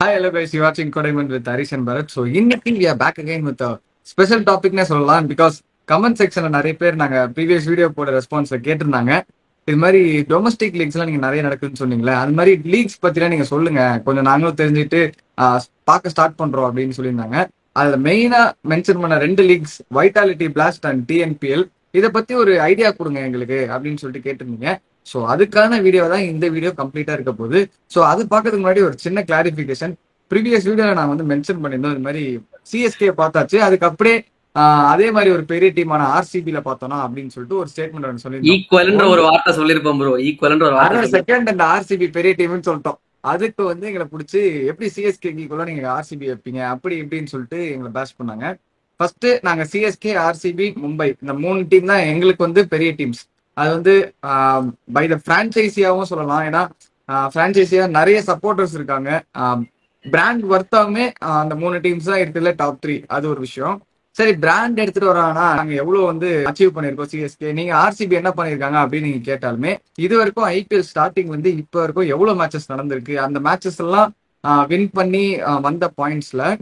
Hi, hello guys. You're watching Kodaiman with Harish and Bharat. So, இன்னைக்கு we are back again with a special topic னே சொல்லலாம் because comment செக்ஷன்ல நிறைய பேர் நாங்க ப்ரீவியஸ் வீடியோ போட ரெஸ்பான்ஸ்ல கேட்டிருந்தாங்க. இது மாதிரி டொமஸ்டிக் லீக்ஸ் எல்லாம் நீங்க நிறைய நடக்குதுன்னு சொன்னீங்களே, அது மாதிரி லீக்ஸ் பத்திலாம் நீங்க சொல்லுங்க, கொஞ்சம் நாங்களும் தெரிஞ்சுட்டு பார்க்க ஸ்டார்ட் பண்றோம் அப்படின்னு சொல்லியிருந்தாங்க. அதுல மெயினா மென்ஷன் பண்ண 2 leagues Vitality Blast and TNPL. இதை பத்தி ஒரு ஐடியா கொடுங்க எங்களுக்கு அப்படின்னு சொல்லிட்டு கேட்டிருந்தீங்க. ஸோ அதுக்கான வீடியோ தான் இந்த வீடியோ கம்ப்ளீட்டா இருக்க போகுது. ஸோ அது பார்க்கறதுக்கு முன்னாடி ஒரு சின்ன கிளாரிஃபிகேஷன். ப்ரீவியஸ் வீடியோல நான் வந்து மென்ஷன் பண்ணியிருந்தோம், இது மாதிரி சிஎஸ்கே பார்த்தாச்சு, அதுக்கு அப்படியே அதே மாதிரி ஒரு பெரிய டீமான ஆர்சிபில பார்த்தோம்னா அப்படின்னு சொல்லிட்டு ஒரு ஸ்டேட்மெண்ட் சொல்லியிருந்தோம். ஒரு வார்த்தை சொல்லிருப்போம் ப்ரோ, ஈக்குவல்ன்ற ஒரு வார்த்தை. செகண்ட் அந்த ஆர்சிபி பெரிய டீம்னு சொல்லிட்டோம். அதுக்கு வந்து எங்களை பிடிச்சி எப்படி சிஎஸ்கேக்குள்ள நீங்க ஆர்சிபி வைப்பீங்க அப்படி இப்படின்னு சொல்லிட்டு எங்களை பேஷ் பண்ணாங்க. ஃபர்ஸ்ட் நாங்க சிஎஸ்கே, ஆர்சிபி, மும்பை இந்த 3 டீம் தான் எங்களுக்கு வந்து பெரிய டீம்ஸ். அது வந்து பை த பிரான்ச்சைசியாவும் சொல்லலாம். ஏன்னா பிரான்ச்சைசியா நிறைய சப்போர்ட்டர்ஸ் இருக்காங்க. பிராண்ட் வர்த்தாவுமே அந்த 3 டீம்ஸ் தான் இருக்குல்ல டாப் 3. அது ஒரு விஷயம். சரி, பிராண்ட் எடுத்துட்டு வராங்கன்னா நாங்க எவ்வளவு வந்து அச்சீவ் பண்ணிருக்கோம் சிஎஸ்கே, நீங்க ஆர்சிபி என்ன பண்ணிருக்காங்க அப்படின்னு நீங்க கேட்டாலுமே, இது வரைக்கும் ஐபிஎல் ஸ்டார்டிங் வந்து இப்ப வரைக்கும் எவ்வளவு மேட்சஸ் நடந்திருக்கு, அந்த மேட்சஸ் எல்லாம் வின் பண்ணி வந்த பாயிண்ட்ஸ்ல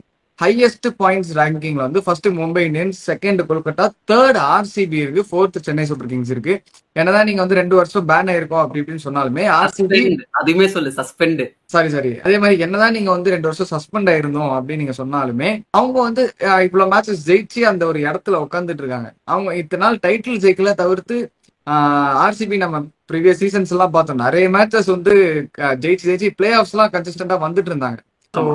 ஹையஸ்ட் பாயிண்ட்ஸ் ரேங்கிங்ல வந்து first Mumbai Indians, second Kolkata, third RCB இருக்கு, ஃபோர்த் சென்னை சூப்பர் கிங்ஸ் இருக்கு. என்னதான் நீங்க வந்து 2 வருஷம் பேன் ஆயிருக்கோம் அப்படி இப்படின்னு சொன்னாலுமே ஆர்சிபி அதுவுமே சொல்லு சஸ்பெண்ட். சாரி அதே மாதிரி என்னதான் நீங்க வந்து 2 வருஷம் சஸ்பெண்ட் ஆயிருந்தோம் அப்படின்னு நீங்க சொன்னாலுமே அவங்க வந்து இவ்வளவு மேட்சஸ் ஜெயிச்சு அந்த ஒரு இடத்துல உட்காந்துட்டு இருக்காங்க. அவங்க இத்தனை நாள் டைட்டில் ஜெயிக்கல தவிர்த்து ஆர்சிபி நம்ம ப்ரீவியஸ் சீசன்ஸ் எல்லாம் பார்த்தோம், நிறைய மேட்சஸ் வந்து ஜெயிச்சு பிளே ஆஃப்ஸ் எல்லாம் கன்சிஸ்டன்டா வந்துட்டு இருந்தாங்க.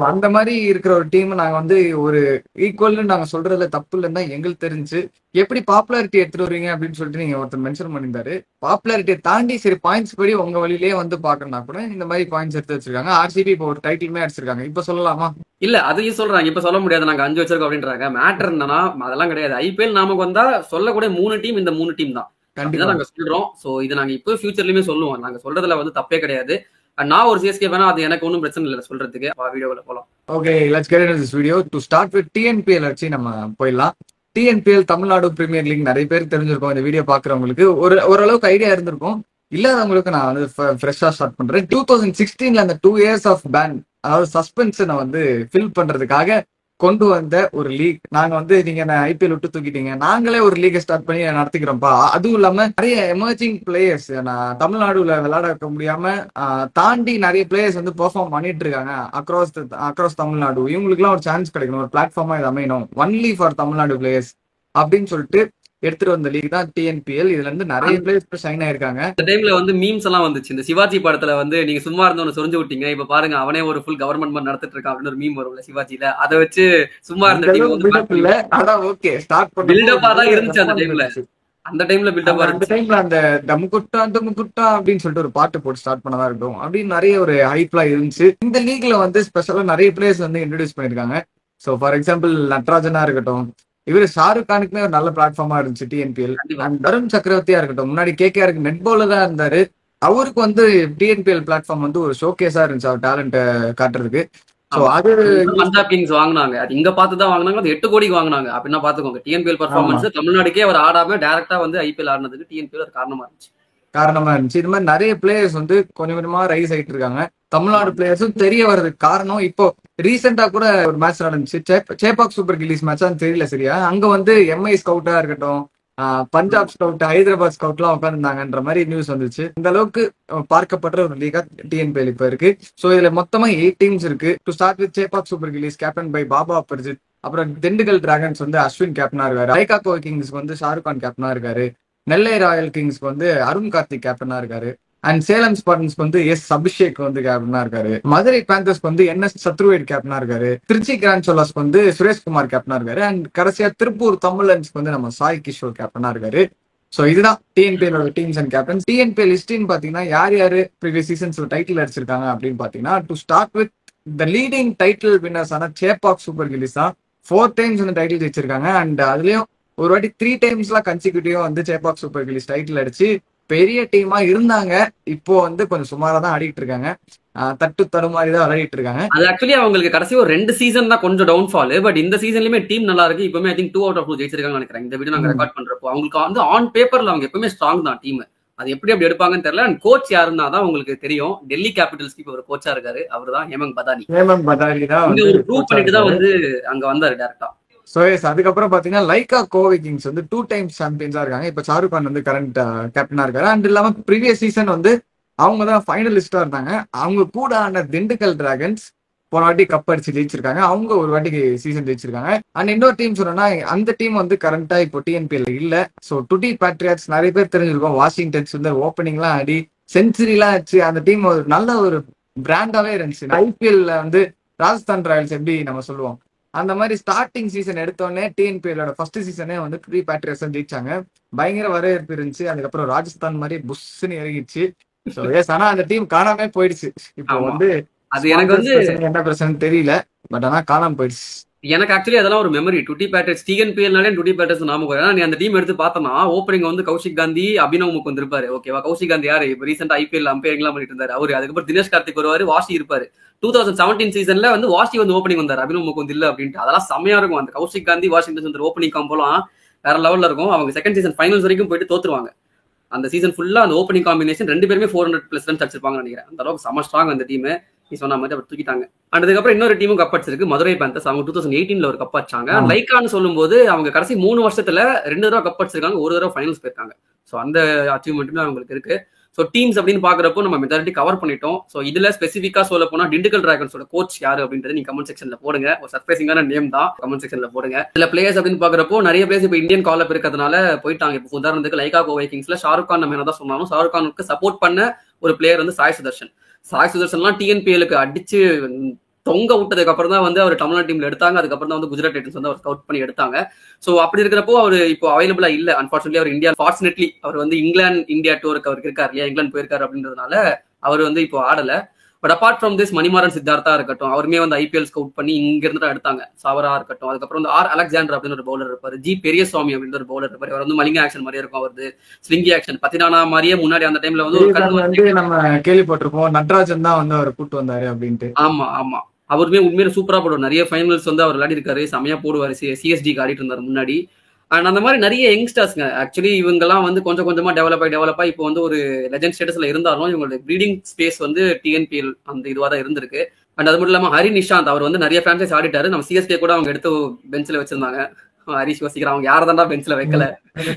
அந்த மாதிரி இருக்கிற ஒரு டீம் நாங்க வந்து ஒரு ஈக்குவல்னு நாங்க சொல்றதுல தப்பு இல்லைன்னு தான் எங்களுக்கு தெரிஞ்சு. எப்படி பாப்புலாரிட்டி எடுத்துட்டு வருவீங்க அப்படின்னு சொல்லிட்டு நீங்க ஒருத்தர் மென்ஷன் பண்ணியிருந்தாரு. பாப்புலாரிட்டியை தாண்டி சரி பாயிண்ட்ஸ் படி உங்க வழியிலேயே வந்து பாக்கணும்னா கூட இந்த மாதிரி பாயிண்ட்ஸ் எடுத்து வச்சிருக்காங்க. ஆர்சிபி இப்போ ஒரு டைட்டிலுமே அடிச்சிருக்காங்க. இப்ப சொல்லலாமா? இல்ல அதையும் சொல்றாங்க, இப்ப சொல்ல முடியாது, நாங்க 5 வச்சிருக்கோம் அப்படின்றாங்க. மேட்டர் என்னன்னா அதெல்லாம் கிடையாது. ஐபிஎல் நமக்கு வந்தா சொல்லக்கூடிய 3 டீம் இந்த 3 டீம் தான் கண்டிப்பா நாங்க சொல்றோம். சோ இது நாங்க இப்போ ஃபியூச்சர்லயுமே சொல்லுவோம், நாங்க சொல்றதுல வந்து தப்பே கிடையாது. நான் ஒரு சிஎஸ்கே வேணா, அது எனக்கு ஒன்றும் பிரச்சனை இல்லை சொல்றதுக்கு. வீடியோல போலாம். Okay, let's get into this video. To start with TNPL வச்சு நம்ம போயிடலாம். டிஎன்பிஎல் தமிழ்நாடு பிரீமியர் லீக் நிறைய பேர் தெரிஞ்சிருக்கும். இந்த வீடியோ பாக்குறவங்களுக்கு ஓரளவுக்கு ஐடியா இருந்திருக்கும். இல்லாதவங்களுக்கு நான் வந்து ஃப்ரெஷ்ஷா ஸ்டார்ட் பண்றேன். 2016ல அந்த 2 years ஆஃப் பேன், அதாவது சஸ்பென்ஷனை வந்து ஃபில் பண்றதுக்காக கொண்டு வந்த ஒரு லீக். நாங்க வந்து நீங்க ஐபிஎல் விட்டு தூக்கிட்டீங்க, நாங்களே ஒரு லீக் ஸ்டார்ட் பண்ணி நடத்திக்கிறோம்ப்பா. அதுவும் இல்லாம நிறைய எமர்ஜிங் பிளேயர்ஸ் தமிழ்நாடுல விளையாட வைக்க முடியாம தாண்டி நிறைய பிளேயர்ஸ் வந்து பெர்ஃபார்ம் பண்ணிட்டு இருக்காங்க அக்ராஸ் தமிழ்நாடு. இவங்களுக்கு எல்லாம் ஒரு சான்ஸ் கிடைக்கணும், ஒரு பிளாட்ஃபார்மா இது அமையணும், ஒன்லி ஃபார் தமிழ்நாடு பிளேயர்ஸ் அப்படின்னு சொல்லிட்டு எடுத்துட்டு வந்த லீக் தான் டிஎன்பிஎல். இதுல இருந்து நிறைய பிளேயர்ஸ் சைன் ஆயிருக்காங்க. இந்த டைம்ல வந்து மீம்ஸ் எல்லாம் வந்துச்சு. இந்த சிவாஜி படத்துல வந்து நீங்க சும்மா இருந்தவன சொரிஞ்சு விட்டீங்க, இப்ப பாருங்க அவனே ஒரு ஃபுல் கவர்மெண்ட் நடத்திட்டு இருக்கான் அப்படின்னு ஒரு மீம் வரும்ல சிவாஜில. அதை வச்சு சும்மா இருந்த டீம் வந்து அதான் ஓகே ஸ்டார்ட் பண்ண பில்டப்பா தான் இருந்துச்சு அந்த டைம்ல. அந்த டைம்ல பில்டப்பா அந்த டைம்ல அந்த டமுக்குட்டா அப்படின்னு சொல்லிட்டு ஒரு பாட்டு போட்டு ஸ்டார்ட் பண்ணதா இருக்கும் அப்படின்னு நிறைய ஒரு ஹைப்லாம் இருந்துச்சு. இந்த லீக்ல வந்து ஸ்பெஷலா நிறைய பிளேயர்ஸ் வந்து இன்ட்ரோடியூஸ் பண்ணிருக்காங்க. ஸோ ஃபார் எக்ஸாம்பிள் நட்ராஜனா இருக்கட்டும், இவரு ஷாருக் கானுக்குமே ஒரு நல்ல பிளாட்ஃபார்மா இருந்துச்சு டிஎன்பிஎல். அண்ட் தருண் சக்கரவர்த்தியா இருக்கட்டும், முன்னாடி கேகேஆருக்கு நெட் பவுலர் தான் இருந்தாரு. அவருக்கு வந்து டிஎன்பிஎல் பிளாட்ஃபார்ம் வந்து ஒரு ஷோகேஸா இருந்துச்சு அவர் டேலண்ட் காட்டுறதுக்கு. பஞ்சாப் கிங்ஸ் வாங்கினாங்க, அது இங்க பார்த்துதான் வாங்கினாங்க, அது 8 கோடிக்கு வாங்கினாங்க. அப்படின்னா பாத்துக்கோங்க டிஎன்பிஎல் பர்ஃபார்மன்ஸ். தமிழ்நாடுக்கே அவர் ஆடாம டைரக்டா வந்து ஐபிஎல் ஆடினதுக்கு டிஎன்பிஎல் ஒரு காரணமா இருந்துச்சு. இது மாதிரி நிறைய பிளேயர்ஸ் வந்து கொஞ்சம் கொஞ்சமா ரைஸ் ஆயிட்டு இருக்காங்க. தமிழ்நாடு பிளேயர்ஸும் தெரிய வர்றதுக்கு காரணம் இப்போ ரீசெண்டா கூட ஒரு மேட்ச் நடந்துச்சு, சேப்பாக் சூப்பர் கில்லிஸ் மேட்ச் தெரியல சரியா. அங்க வந்து எம்ஐ ஸ்கவுட்டா இருக்கட்டும், பஞ்சாப் ஸ்கவுட், ஹைதராபாத் ஸ்கவுட் எல்லாம் உட்காந்துருந்தாங்கன்ற மாதிரி நியூஸ் வந்துச்சு. இந்த அளவுக்கு பார்க்கப்படுற ஒரு லீகா டிஎன்பிஎல் இப்ப இருக்கு. சோ இதுல மொத்தமா 8 டீம்ஸ் இருக்கு. To start with Chepauk Super Gillies captain by Baba Aparajith. அப்புறம் திண்டுக்கல் டிராகன்ஸ் வந்து அஸ்வின் கேப்டனா இருக்காரு. ஐகாகோ கிங்ஸ்க்கு வந்து ஷாருக் கான் கேப்டனா இருக்காரு. நெல்லை ராயல் கிங்ஸ்க்கு வந்து அருண் கார்த்திக் கேப்டனா இருக்காரு. அண்ட் சேலம் ஸ்பார்டன்ஸ்க்கு வந்து எஸ் அபிஷேக் வந்து கேப்டனா இருக்காரு. மதுரை பேந்தர்ஸ்க்கு வந்து என்எஸ் சத்ருவேட் கேப்டனா இருக்காரு. திருச்சி கிராண்ட் சோலாஸ்க்கு வந்து சுரேஷ்குமார் கேப்டனா இருக்காரு. அண்ட் கடைசியா திருப்பூர் தமிழன்ஸ்க்கு வந்து நம்ம சாய் கிஷோர் கேப்டனா இருக்காரு. சோ இதுதான் TNPL teams and captain. TNPL ஹிஸ்டரின்னு பாத்தீங்கன்னா யார் யாரு ப்ரீவியஸ் சீசன்ஸ்ல டைட்டில் அடிச்சிருக்காங்க அப்படின்னு பாத்தீங்கன்னா, to start with the leading title winners ஆன சேப்பாக் சூப்பர் கில்லிஸ் தான் 4 times வந்து டைட்டில் ஜெயிச்சிருக்காங்க. அண்ட் அதுலயும் ஒரு வாட்டி 3 times கன்சிக்யூட்டிவா வந்து சேப்பாக் சூப்பர் கில்லிஸ் டைட்டில் அடிச்சு பெரிய டீமா இருந்தாங்க. இப்போ வந்து கொஞ்சம் சுமாரா தான் ஆடிட்டு இருக்காங்க, தடுமாறி தான் விளையாடிட்டு இருக்காங்க. அது ஆக்சுவலி அவங்களுக்கு கடைசி ஒரு 2 சீசன் தான் கொஞ்சம் டவுன்ஃபால். பட் இந்த சீசன்லயுமே டீம் நல்லா இருக்கு. இப்பவுமே ஐ திங்க் 2 out of 2 ஜெயிச்சிருக்காங்க நினைக்கிறேன். இந்த வீடியோ நாங்க ரெக்கார்ட் பண்றப்போ அவங்களுக்கு வந்து ஆன் பேப்பர்ல அவங்க எப்பவுமே ஸ்ட்ராங் தான் டீம். அது எப்படி அப்படி எடுப்பாங்கன்னு தெரியல. அண்ட் கோச் யாருன்னா தான் உங்களுக்கு தெரியும். டெல்லி கேபிட்டல்ஸ்க்கு இப்போ ஒரு கோச்சா இருக்காரு. அவர் தான் ஹேமந்த் பதானி. இங்க ஒரு ப்ரூவ் பண்ணிட்டு தான் வந்து அங்க வந்தாரு டேரக்டா. சோ எஸ், அதுக்கப்புறம் பாத்தீங்கன்னா லைகா கோவை கிங்ஸ் வந்து 2 டைம்ஸ் சாம்பியன்ஸா இருக்காங்க. இப்ப ஷாருக் கான் வந்து கரண்ட் கேப்டனா இருக்காரு. அண்ட் இல்லாம ப்ரீவியஸ் சீசன் வந்து அவங்க தான் ஃபைனலிஸ்டா இருந்தாங்க. அவங்க கூட ஆன திண்டுக்கல் டிராகன்ஸ் போன வாட்டி கப் அடிச்சு ஜெயிச்சிருக்காங்க. அவங்க ஒரு வாட்டிக்கு சீசன் ஜெயிச்சிருக்காங்க. அண்ட் இன்னொரு டீம் சொன்னா அந்த டீம் வந்து கரண்டா இப்போ டிஎன்பிஎல் இல்ல. ஸோ டுடி பேட்ரியாட்ஸ் நிறைய பேர் தெரிஞ்சிருக்கோம். வாஷிங்டன் சுந்தர் ஓப்பனிங்லாம் ஆடி செஞ்சுரிலாம் ஆச்சு. அந்த டீம் ஒரு நல்ல ஒரு பிராண்டாவே இருந்துச்சு. ஐபிஎல்ல வந்து ராஜஸ்தான் ராயல்ஸ் எப்படி நம்ம சொல்லுவோம், அந்த மாதிரி ஸ்டார்டிங் சீசன் எடுத்தோடனே டிஎன்பிஎல்லோட ஃபர்ஸ்ட் சீசனே வந்து டுடி பேட்ரியாட்ஸ் ஜெயிச்சாங்க. பயங்கர வரவேற்பு இருந்துச்சு. அதுக்கப்புறம் ராஜஸ்தான் மாதிரி புஷ்ன்னு இறங்கிடுச்சு. ஸோ எஸ், ஆனா அந்த டீம் காணாம போயிடுச்சு. இப்போ வந்து அது எனக்கு வந்து என்ன பிரச்சனை தெரியல, பட் ஆனா காணாம போயிடுச்சு. எனக்கு ஆக்சுவலி அதெல்லாம் ஒரு மெமரி. டுடி பேட்டர்ஸ் டிஎன்பிஎல்னாலே டுடி பேட்டர்ஸ் நாம ஏன்னா நீ அந்த டீம் எடுத்து பார்த்தோம்னா ஓப்பனிங் வந்து கௌஷிக் காந்தி, அபினவ் முக் வந்திருப்பாரு. ஓகேவா, கௌஷிக் காந்தி யாரு இப்போ ரீசெண்டா ஐபிஎல் அம்பையரிங்லாம் பண்ணிட்டு இருந்தாரு அவரு. அதுக்கப்புறம் தினேஷ் கார்த்திக் வருவாரு, வாஷி இருப்பாரு. 2017 சீசன்ல வந்து வாஷி வந்து ஓப்பனிங் வந்தாரு, அபினவ் முக் வந்து இல்ல அப்படின்ட்டு. அதெல்லாம் செம்மையா இருக்கும். அந்த கௌஷிக் காந்தி வாஷிங்டன் சுந்தர் ஓப்பனிங் காம்போலாம் வேற லெவல்ல இருக்கும். அவங்க செகண்ட் சீசன் ஃபைனல்ஸ் வரைக்கும் போயிட்டு தோத்துருவாங்க. அந்த சீசன் ஃபுல்லா அந்த ஓப்பனிங் காம்பினேஷன் 2 பேருமே 400+ ரன்ஸ் அடிச்சிருப்பாங்கன்னு நினைக்கிறேன். அந்த அளவுக்கு செம ஸ்ட்ராங் அந்த டீம். நீ சொன்ன மாதிரி அவர் தூக்கிட்டாங்க. அதுக்கப்புறம் இன்னொரு டீமும் கப் அடிச்சிருக்கு, மதுரை பேந்தர்ஸ். அவங்க 2018 ஒரு கப் அடிச்சாங்க. லைக்கான்னு சொல்லும்போது அவங்க கடைசி 3 வருஷத்துல 2 தடவை கப் அடிச்சிருக்காங்க, 1 தடவை ஃபைனல்ஸ் போயிருக்காங்க. ஸோ அந்த அச்சீவ்மெண்ட்டும் அவங்களுக்கு இருக்கு. ஸோ டீம்ஸ் அப்படின்னு பாக்குறப்போ நம்ம மெஜாரிட்டி கவர் பண்ணிட்டோம். ஸோ இதுல ஸ்பெசிஃபிக்கா சொல்ல போனா டிண்டுக்கல் டிராகன்ஸோட கோச் யாரு அப்படின்றது நீங்க கமெண்ட் செக்ஷன்ல போடுங்க. ஒரு சர்ப்ரைசிங்கான நேம் தான், கமெண்ட் செக்ஷன்ல போடுங்க. இதுல பிளேயர்ஸ் அப்படின்னு பாக்குறப்போ நிறைய பிளேயர்ஸ் இப்போ இந்தியன் கால் அப் இருக்கிறதுனால போயிட்டாங்க. இப்போ உதாரணத்துக்கு லைகா கோவை கிங்ஸ்ல ஷாருக் கான் நம்ம என்னதான் சொன்னாலும் ஷாருக் கானுக்கு சப்போர்ட் பண்ண ஒரு பிளேயர் வந்து சாய் சுதர்ஷன். சாய் சுதர்ஷன்லாம் டிஎன்பிஎலுக்கு அடிச்சு தொங்க விட்டதுக்கு அப்புறம் தான் வந்து அவர் தமிழ்நாடு டீம்ல எடுத்தாங்க. அதுக்கப்புறம் தான் வந்து குஜராத் டைட்டன்ஸ் வந்து அவர் ஸ்கவுட் பண்ணி எடுத்தாங்க. ஸோ அப்படி இருக்கிறப்போ அவர் இப்போ அவைலபிளா இல்ல. அன்பார்ச்சுனேட்லி அவர் இந்தியா, ஃபார்ச்சுனேட்லி அவர் வந்து இங்கிலாந்து இந்தியா டூருக்கு அவருக்கு இருக்காரு இல்லையா, இங்கிலாந்து போயிருக்காரு அப்படின்றதுனால அவர் வந்து இப்போ ஆடல. But apart from this Manimaran சித்தார்த்தா இருக்கட்டும், அவருமே வந்து ஐபிஎல் ஸ்கவுட் பண்ணி இங்க இருந்து எடுத்தாங்க. சாவரா இருக்கட்டும், அதுக்கப்புறம் வந்து ஆர் அலெக்சாண்டர் அப்படின்னு ஒரு பவுலர் இருப்பாரு, ஜி பெரியசுவாமி அப்படின்னு ஒரு பவுலர் இருப்பாரு. அவர் வந்து மலிங்க ஆக்ஷன் மாதிரியே இருக்கும், அவரது ஸ்விங்கி ஆக்ஷன் பத்தினானா மாதிரியே முன்னாடி அந்த டைம்ல வந்து நம்ம கேள்விப்பட்டிருப்போம். நட்ராஜன் தான் வந்து அவர் கூட்டு வந்தாரு அப்படின்ட்டு. ஆமா ஆமா, அவருமே உண்மையில சூப்பரா போடுவார். நிறைய ஃபைனல்ஸ் வந்து அவர் விளையாடி இருக்காரு, செமையா போடுவாரு. சிஎஸ்டிக்கு ஆடிட்டு இருந்தாரு முன்னாடி. அண்ட் அந்த மாதிரி நிறைய யங்ஸ்டர்ஸ்ங்க ஆக்சுவலி இவங்கெல்லாம் வந்து கொஞ்சம் கொஞ்சமா டெவலப் ஆகி இப்போ வந்து ஒரு லெஜெண்ட் ஸ்டேட்டஸ்ல இருந்தாலும் இவங்களுடைய ப்ரீடிங் ஸ்பேஸ் வந்து டிஎன்பிஎல் அந்த இதுவாக தான் இருந்திருக்கு. அண்ட் அது மட்டும் இல்லாம ஹரி நிஷாந்த் அவர் வந்து நிறைய ஃபிரான்சைஸ் ஆடிட்டாரு. நம்ம சிஎஸ்கே கூட அவங்க எடுத்து பெஞ்சில் வச்சிருந்தாங்க. ஹரிஷ் யோசிக்கிறான் அவங்க யாரதாண்டா பெஞ்சில் வைக்கல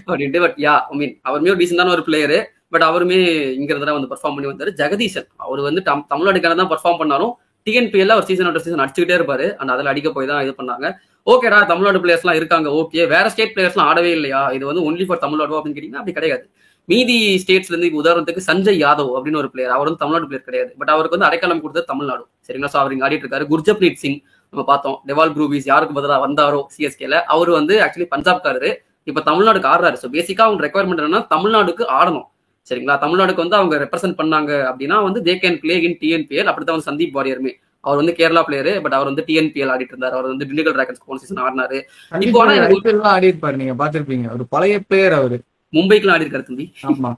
அப்படின்ட்டு. பட் யா ஐ மீன் அவருமே ஒரு டீசென்டான ஒரு பிளேயரு. பட் அவருமே இங்க இருந்தா வந்து பெர்ஃபார்ம் பண்ணி வந்தாரு. ஜெகதீசன் அவர் வந்து தமிழ்நாடுக்கான தான் பெர்ஃபார்ம் பண்ணாலும் டிஎன்பிஎல்ல ஒரு சீசன் அடிச்சுக்கிட்டே இருப்பாரு. அண்ட் அதில் அடிக்க போய் தான் இது பண்ணாங்க. ஓகேடா, தமிழ்நாடு பிளேயர்ஸ் எல்லாம் இருக்காங்க, ஓகே. வேற ஸ்டேட் பிளேயர்ஸ் எல்லாம் ஆடவே இல்லையா, இது வந்து ஒன்லி ஃபார் தமிழ்நாடு அப்படின்னு கேட்டீங்கன்னா அப்படி கிடையாது. மீதி ஸ்டேட்ஸ்ல இருந்து உதாரணத்துக்கு சஞ்சய் யாதவ் அப்படின்னு ஒரு பிளேயர், அவர் வந்து தமிழ்நாடு பிளேயர் கிடையாது. பட் அவருக்கு வந்து அடைக்கலம் கொடுத்தது தமிழ்நாடு. சரிங்களா, ஸோ அவர் இங்க ஆடிட்டு இருக்காரு. குர்ஜப்ரீத் சிங் நம்ம பார்த்தோம், டெவால் ப்ரூவிஸ் யாருக்கு பதிலாக வந்தாரோ சிஎஸ்கேல, அவர் வந்து ஆக்சுவலி பஞ்சாப்காரரு, இப்ப தமிழ்நாடுக்கு ஆடுறாரு. ஸோ பேசிக்கா அவங்க ரெக்குவயர்மெண்ட் என்னன்னா தமிழ்நாடுக்கு ஆடணும். சரிங்களா, தமிழ்நாடுக்கு வந்து அவங்க ரெப்ரசென்ட் பண்ணாங்க அப்படின்னா வந்து they can play in TNPL. அப்படித்தான் வந்து சந்தீப் வாரியருமே, அவர் வந்து கேரளா பிளேயர், பட் அவர் வந்து டிஎன்பிஎல் ஆடிட்டு இருந்தாரு. அவர் வந்து டிண்டுக்கல் டிராகன்ஸ் போன சீசன் ஆடினாரு. இப்போ ஆடி இருப்பாரு, நீங்க பாத்திருப்பீங்க, ஒரு பழைய பிளேயர். அவரு மும்பைக்குலாம் ஆடி இருக்காரு தம்பி. ஆமா,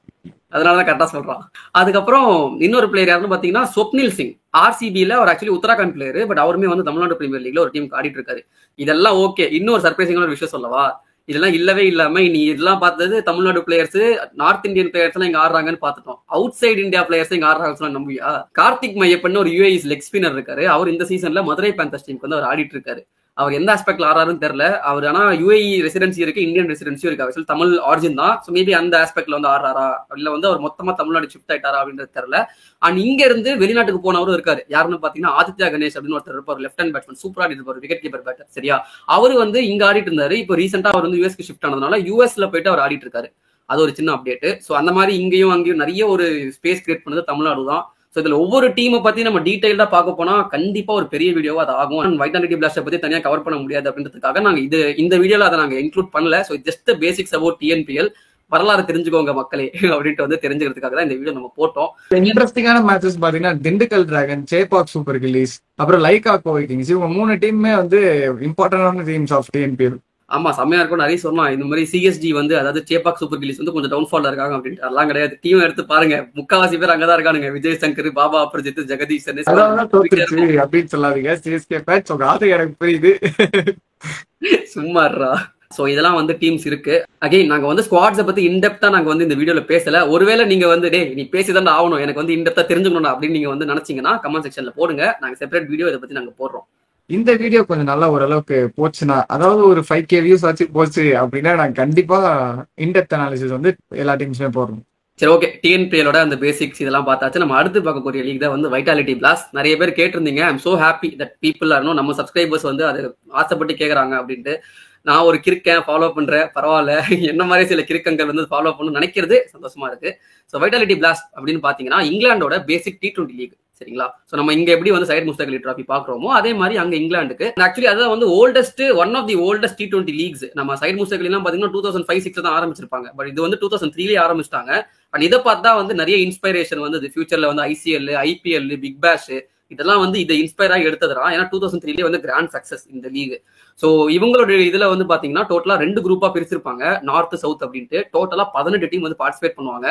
அதனாலதான் கரெக்டா சொல்றான். அதுக்கப்புறம் இன்னொரு பிளேயர் யாருன்னு பாத்தீங்கன்னா ஸ்வப்னில் சிங், ஆர்சிபில அவர் ஆக்சுவலி உத்தராகண்ட் பிளேயர். பட் அவருமே வந்து தமிழ்நாடு பிரீமியர் லீக்ல ஒரு டீம் ஆடிட்டு இருக்காரு. இதெல்லாம் ஓகே. இன்னொரு சர்ப்ரைசிங்கான ஒரு விஷயம் சொல்லவா, இதெல்லாம் இல்லவே இல்லாம நீ இதெல்லாம் பார்த்தது Tamil Nadu players, north Indian players எல்லாம் இங்க ஆடுறாங்கன்னு பாத்துட்டோம். அவுட் சைடு இந்தியா பிளேயர்ஸ் இங்க ஆடுறாங்க நம்பியா? கார்த்திக் மையப்பன் ஒரு யூஏஇ லெக் ஸ்பின்னர் இருக்காரு. அவர் இந்த சீசன்ல மதுரை பேந்தர்ஸ் டீமுக்கு வந்து அவர் ஆடிட்டு இருக்காரு. அவர் எந்த ஆஸ்பெக்ட்ல ஆறாருன்னு தெரியல. அவர் ஆனா யூஏஇ ரெசிடென்சி இருக்கு, இந்தியன் ரெசிடென்சியும் இருக்கு. அவர் தமிழ் ஆரிஜின் தான். ஸோ மேபி அந்த ஆஸ்பெக்ட்ல வந்து ஆடுறாரா இல்ல வந்து அவர் மொத்தமா தமிழ்நாடு ஷிஃப்ட் ஆயிட்டாரா அப்படின்றது தெரியல. அண்ட் இங்க இருந்து வெளிநாட்டுக்கு போனவரும் இருக்காரு. யாருன்னு பாத்தீங்கன்னா ஆதித்யா கணேஷ் அப்படின்னு ஒருத்தர் இருப்பார், லெஃப்ட் ஹேண்ட் பேட்ஸ்மேன், சூப்பரா ஆடிட்டு இருப்பார், விக்கெட் கீப்பர் பேட்டர். சரியா, அவர் வந்து இங்க ஆடிட்டு இருந்தாரு. இப்போ ரீசெண்டா அவர் வந்து யூஎஸ்க்கு ஷிஃப்ட் ஆனதுனால யூஎஸ்ல போயிட்டு அவர் ஆடிட்டு இருக்காரு. அது ஒரு சின்ன அப்டேட். ஸோ அந்த மாதிரி இங்கேயும் அங்கேயும் நிறைய ஒரு ஸ்பேஸ் கிரியேட் பண்ணது தமிழ்நாடு தான். ஸோ இதுல ஒவ்வொரு டீமை பத்தி நம்ம டீடைல்டா பார்க்க போனா கண்டிப்பா ஒரு பெரிய வீடியோவா அது ஆகும். வைட்டாலிட்டி பிளாஸ்டை பத்தி தனியா கவர் பண்ண முடியாது அப்படின்றதுக்காக நாங்க இந்த வீடியோல அதை நாங்க இன்க்ளூட் பண்ணல. So just basics about TNPL, வரலாறு தெரிஞ்சுக்கோங்க மக்களே அப்படின்ட்டு வந்து தெரிஞ்சுக்கிறதுக்காக தான் இந்த வீடியோ நம்ம போட்டோம். இன்ட்ரெஸ்டிங்கான மேட்சஸ் பாத்தீங்கன்னா Dindigul dragon, Chepauk Super gillies, அப்புறம் லைகா கோவை கிங்ஸ், இவங்க 3 டீமுமே வந்து இம்பார்ட்டன்டான டீம்ஸ் ஆஃப் டிஎன்பிஎல். ஆமா, செம்மையா இருக்கும். நிறைய சொன்னான் இந்த மாதிரி சிஎஸ்டி வந்து, அதாவது சேப்பாக் சூப்பர் கில்லிஸ் வந்து கொஞ்சம் டவுன்ஃபால் இருக்காங்க அப்படின்ட்டு. அதெல்லாம் கிடையாது. டீம் எடுத்து பாருங்க, முக்காவாசி பேர் அங்கதான் இருக்கானுங்க. விஜய் சங்கர், பாபா அப்ரஜித், ஜெகதீசன் அப்படின்னு சொல்லாதீங்க. சிஎஸ்கே பேட்ச் எனக்கு புரியுது, சும்மாறா. சோ இதெல்லாம் வந்து டீம்ஸ் இருக்கு. அகைன் நாங்க வந்து ஸ்குவாட்ஸை பத்தி இன்டெப்தா நாங்க வந்து இந்த வீடியோல பேசல. ஒருவேளை நீங்க வந்து டே நீ பேசிதான் ஆகணும், எனக்கு வந்து இன்டெப்தா தெரிஞ்சுக்கணும் அப்படின்னு நீங்க வந்து நினைச்சீங்கன்னா கமெண்ட் செக்ஷன்ல போடுங்க. நாங்க செப்பரேட் வீடியோ இதை பத்தி நாங்க போடுறோம். இந்த வீடியோ கொஞ்சம் நல்லா ஓரளவுக்கு போச்சுன்னா, அதாவது ஒரு 5K வியூஸ் ஆச்சு போச்சு அப்படின்னா நாங்க கண்டிப்பா இன்டெப்த் அனாலிசிஸ் வந்து எல்லா டீம்ஸுமே போடுறோம். சரி, ஓகே. டிஎன்பிஎலோட அந்த பேசிக்ஸ் இதெல்லாம் பார்த்தாச்சு. நம்ம அடுத்து பார்க்கக்கூடிய லீக் தான் வந்து வைட்டாலிட்டி பிளாஸ்ட். நிறைய பேர் கேட்டிருந்தீங்க. I'm so happy that people are know, நம்ம சப்ஸ்கிரைபர்ஸ் வந்து அது ஆசைப்பட்டு கேட்கறாங்க அப்படின்ட்டு. நான் ஒரு கிறுக்கேன், ஃபாலோ பண்றேன், பரவாயில்ல, என்ன மாதிரி சில கிறுக்கங்கள் வந்து ஃபாலோ பண்ணணும் நினைக்கிறது சந்தோஷமா இருக்கு. ஸோ வைட்டாலிட்டி பிளாஸ்ட் அப்படின்னு பாத்தீங்கன்னா இங்கிலாண்டோட பேசிக் T20 லீக். சரிங்களா? சோ நம்ம இங்க எப்படி வந்து சையத் முஸ்தாக் அலி டிராஃபி பாக்குறோமோ அதே மாதிரி அங்க இங்கிலாந்துக்கு ஆக்சுவலி அதான் வந்து oldest one of the oldest T20 leagues. நம்ம சையத் முஸ்தாக் அலி எல்லாம் பாத்தீங்கன்னா 2005-06 தான் ஆரம்பிச்சிருப்பாங்க. பட் இது வந்து 2003 ஆரம்பிச்சிட்டாங்க. அண்ட் இதை பார்த்தா வந்து நிறைய இன்ஸ்பைரேஷன் வந்து ஃபியூச்சர்ல வந்து ICL, IPL, பிக் பேஷ் இதெல்லாம் வந்து இதை இன்ஸ்பயர் ஆகி எடுத்ததுரா. ஏன்னா 2003 வந்து கிராண்ட் சக்சஸ் இந்த லீக். சோ இவங்களோட இதுல வந்து பாத்தீங்கன்னா டோட்டலா 2 குரூப்பா பிரிச்சிருப்பாங்க, நார்த் சவுத் அப்படின்ட்டு. டோட்டலா 18 டீம் வந்து பார்ட்டிசிபேட் பண்ணுவாங்க.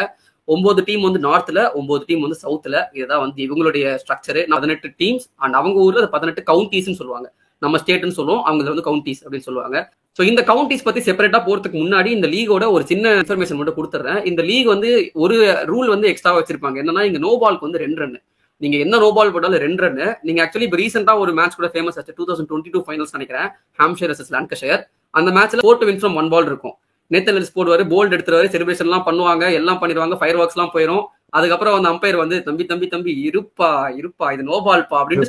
9 டீம் வந்து நார்த்ல, 9 டீம் வந்து சவுத்ல. இதுதான் வந்து இவங்களுடைய ஸ்ட்ரக்சர். 18 டீம்ஸ் அண்ட் அவங்க ஊர்ல 18 கவுண்டிஸ்ன்னு சொல்லுவாங்க. நம்ம ஸ்டேட்னு சொல்லுவோம், அவங்க வந்து கவுண்டிஸ் அப்படின்னு சொல்லுவாங்க. சோ இந்த கவுண்டிஸ் பத்தி செப்பரேட்டா போறதுக்கு முன்னாடி இந்த லீகோட ஒரு சின்ன இன்ஃபர்மேஷன் மட்டும் கொடுத்துறேன். இந்த லீக் வந்து ஒரு ரூல் வந்து எக்ஸ்ட்ரா வச்சிருப்பாங்க. என்னன்னா இங்க நோ பால்க்கு வந்து 2 ரன். நீங்க என்ன நோ பால் போட்டாலும் 2 ரன். நீங்க ஆக்சுவலி இப்போ ரீசெண்டா ஒரு மேட்ச் கூட ஃபேமஸ் ஆச்சு, 2022 ஃபைனல்ஸ் நினைக்கிறேன், ஹாம்ஷயர் vs லான்கஷயர். அந்த மேட்ச்ல 4 to win from 1 பால் இருக்கும். நேத்தன் எல்லிஸ் போடுவாரு, போல்ட் எடுத்துருவாரு, செலிப்ரேஷன் எல்லாம் பண்ணுவாங்க, எல்லாம் பண்ணிடுவாங்க, ஃபயர் ஒர்க்ஸ் எல்லாம் போயிடும். அதுக்கப்புறம் அந்த அம்பையர் வந்து தம்பி தம்பி தம்பி இருப்பா இருப்பா இது நோ பால்பா அப்படின்னு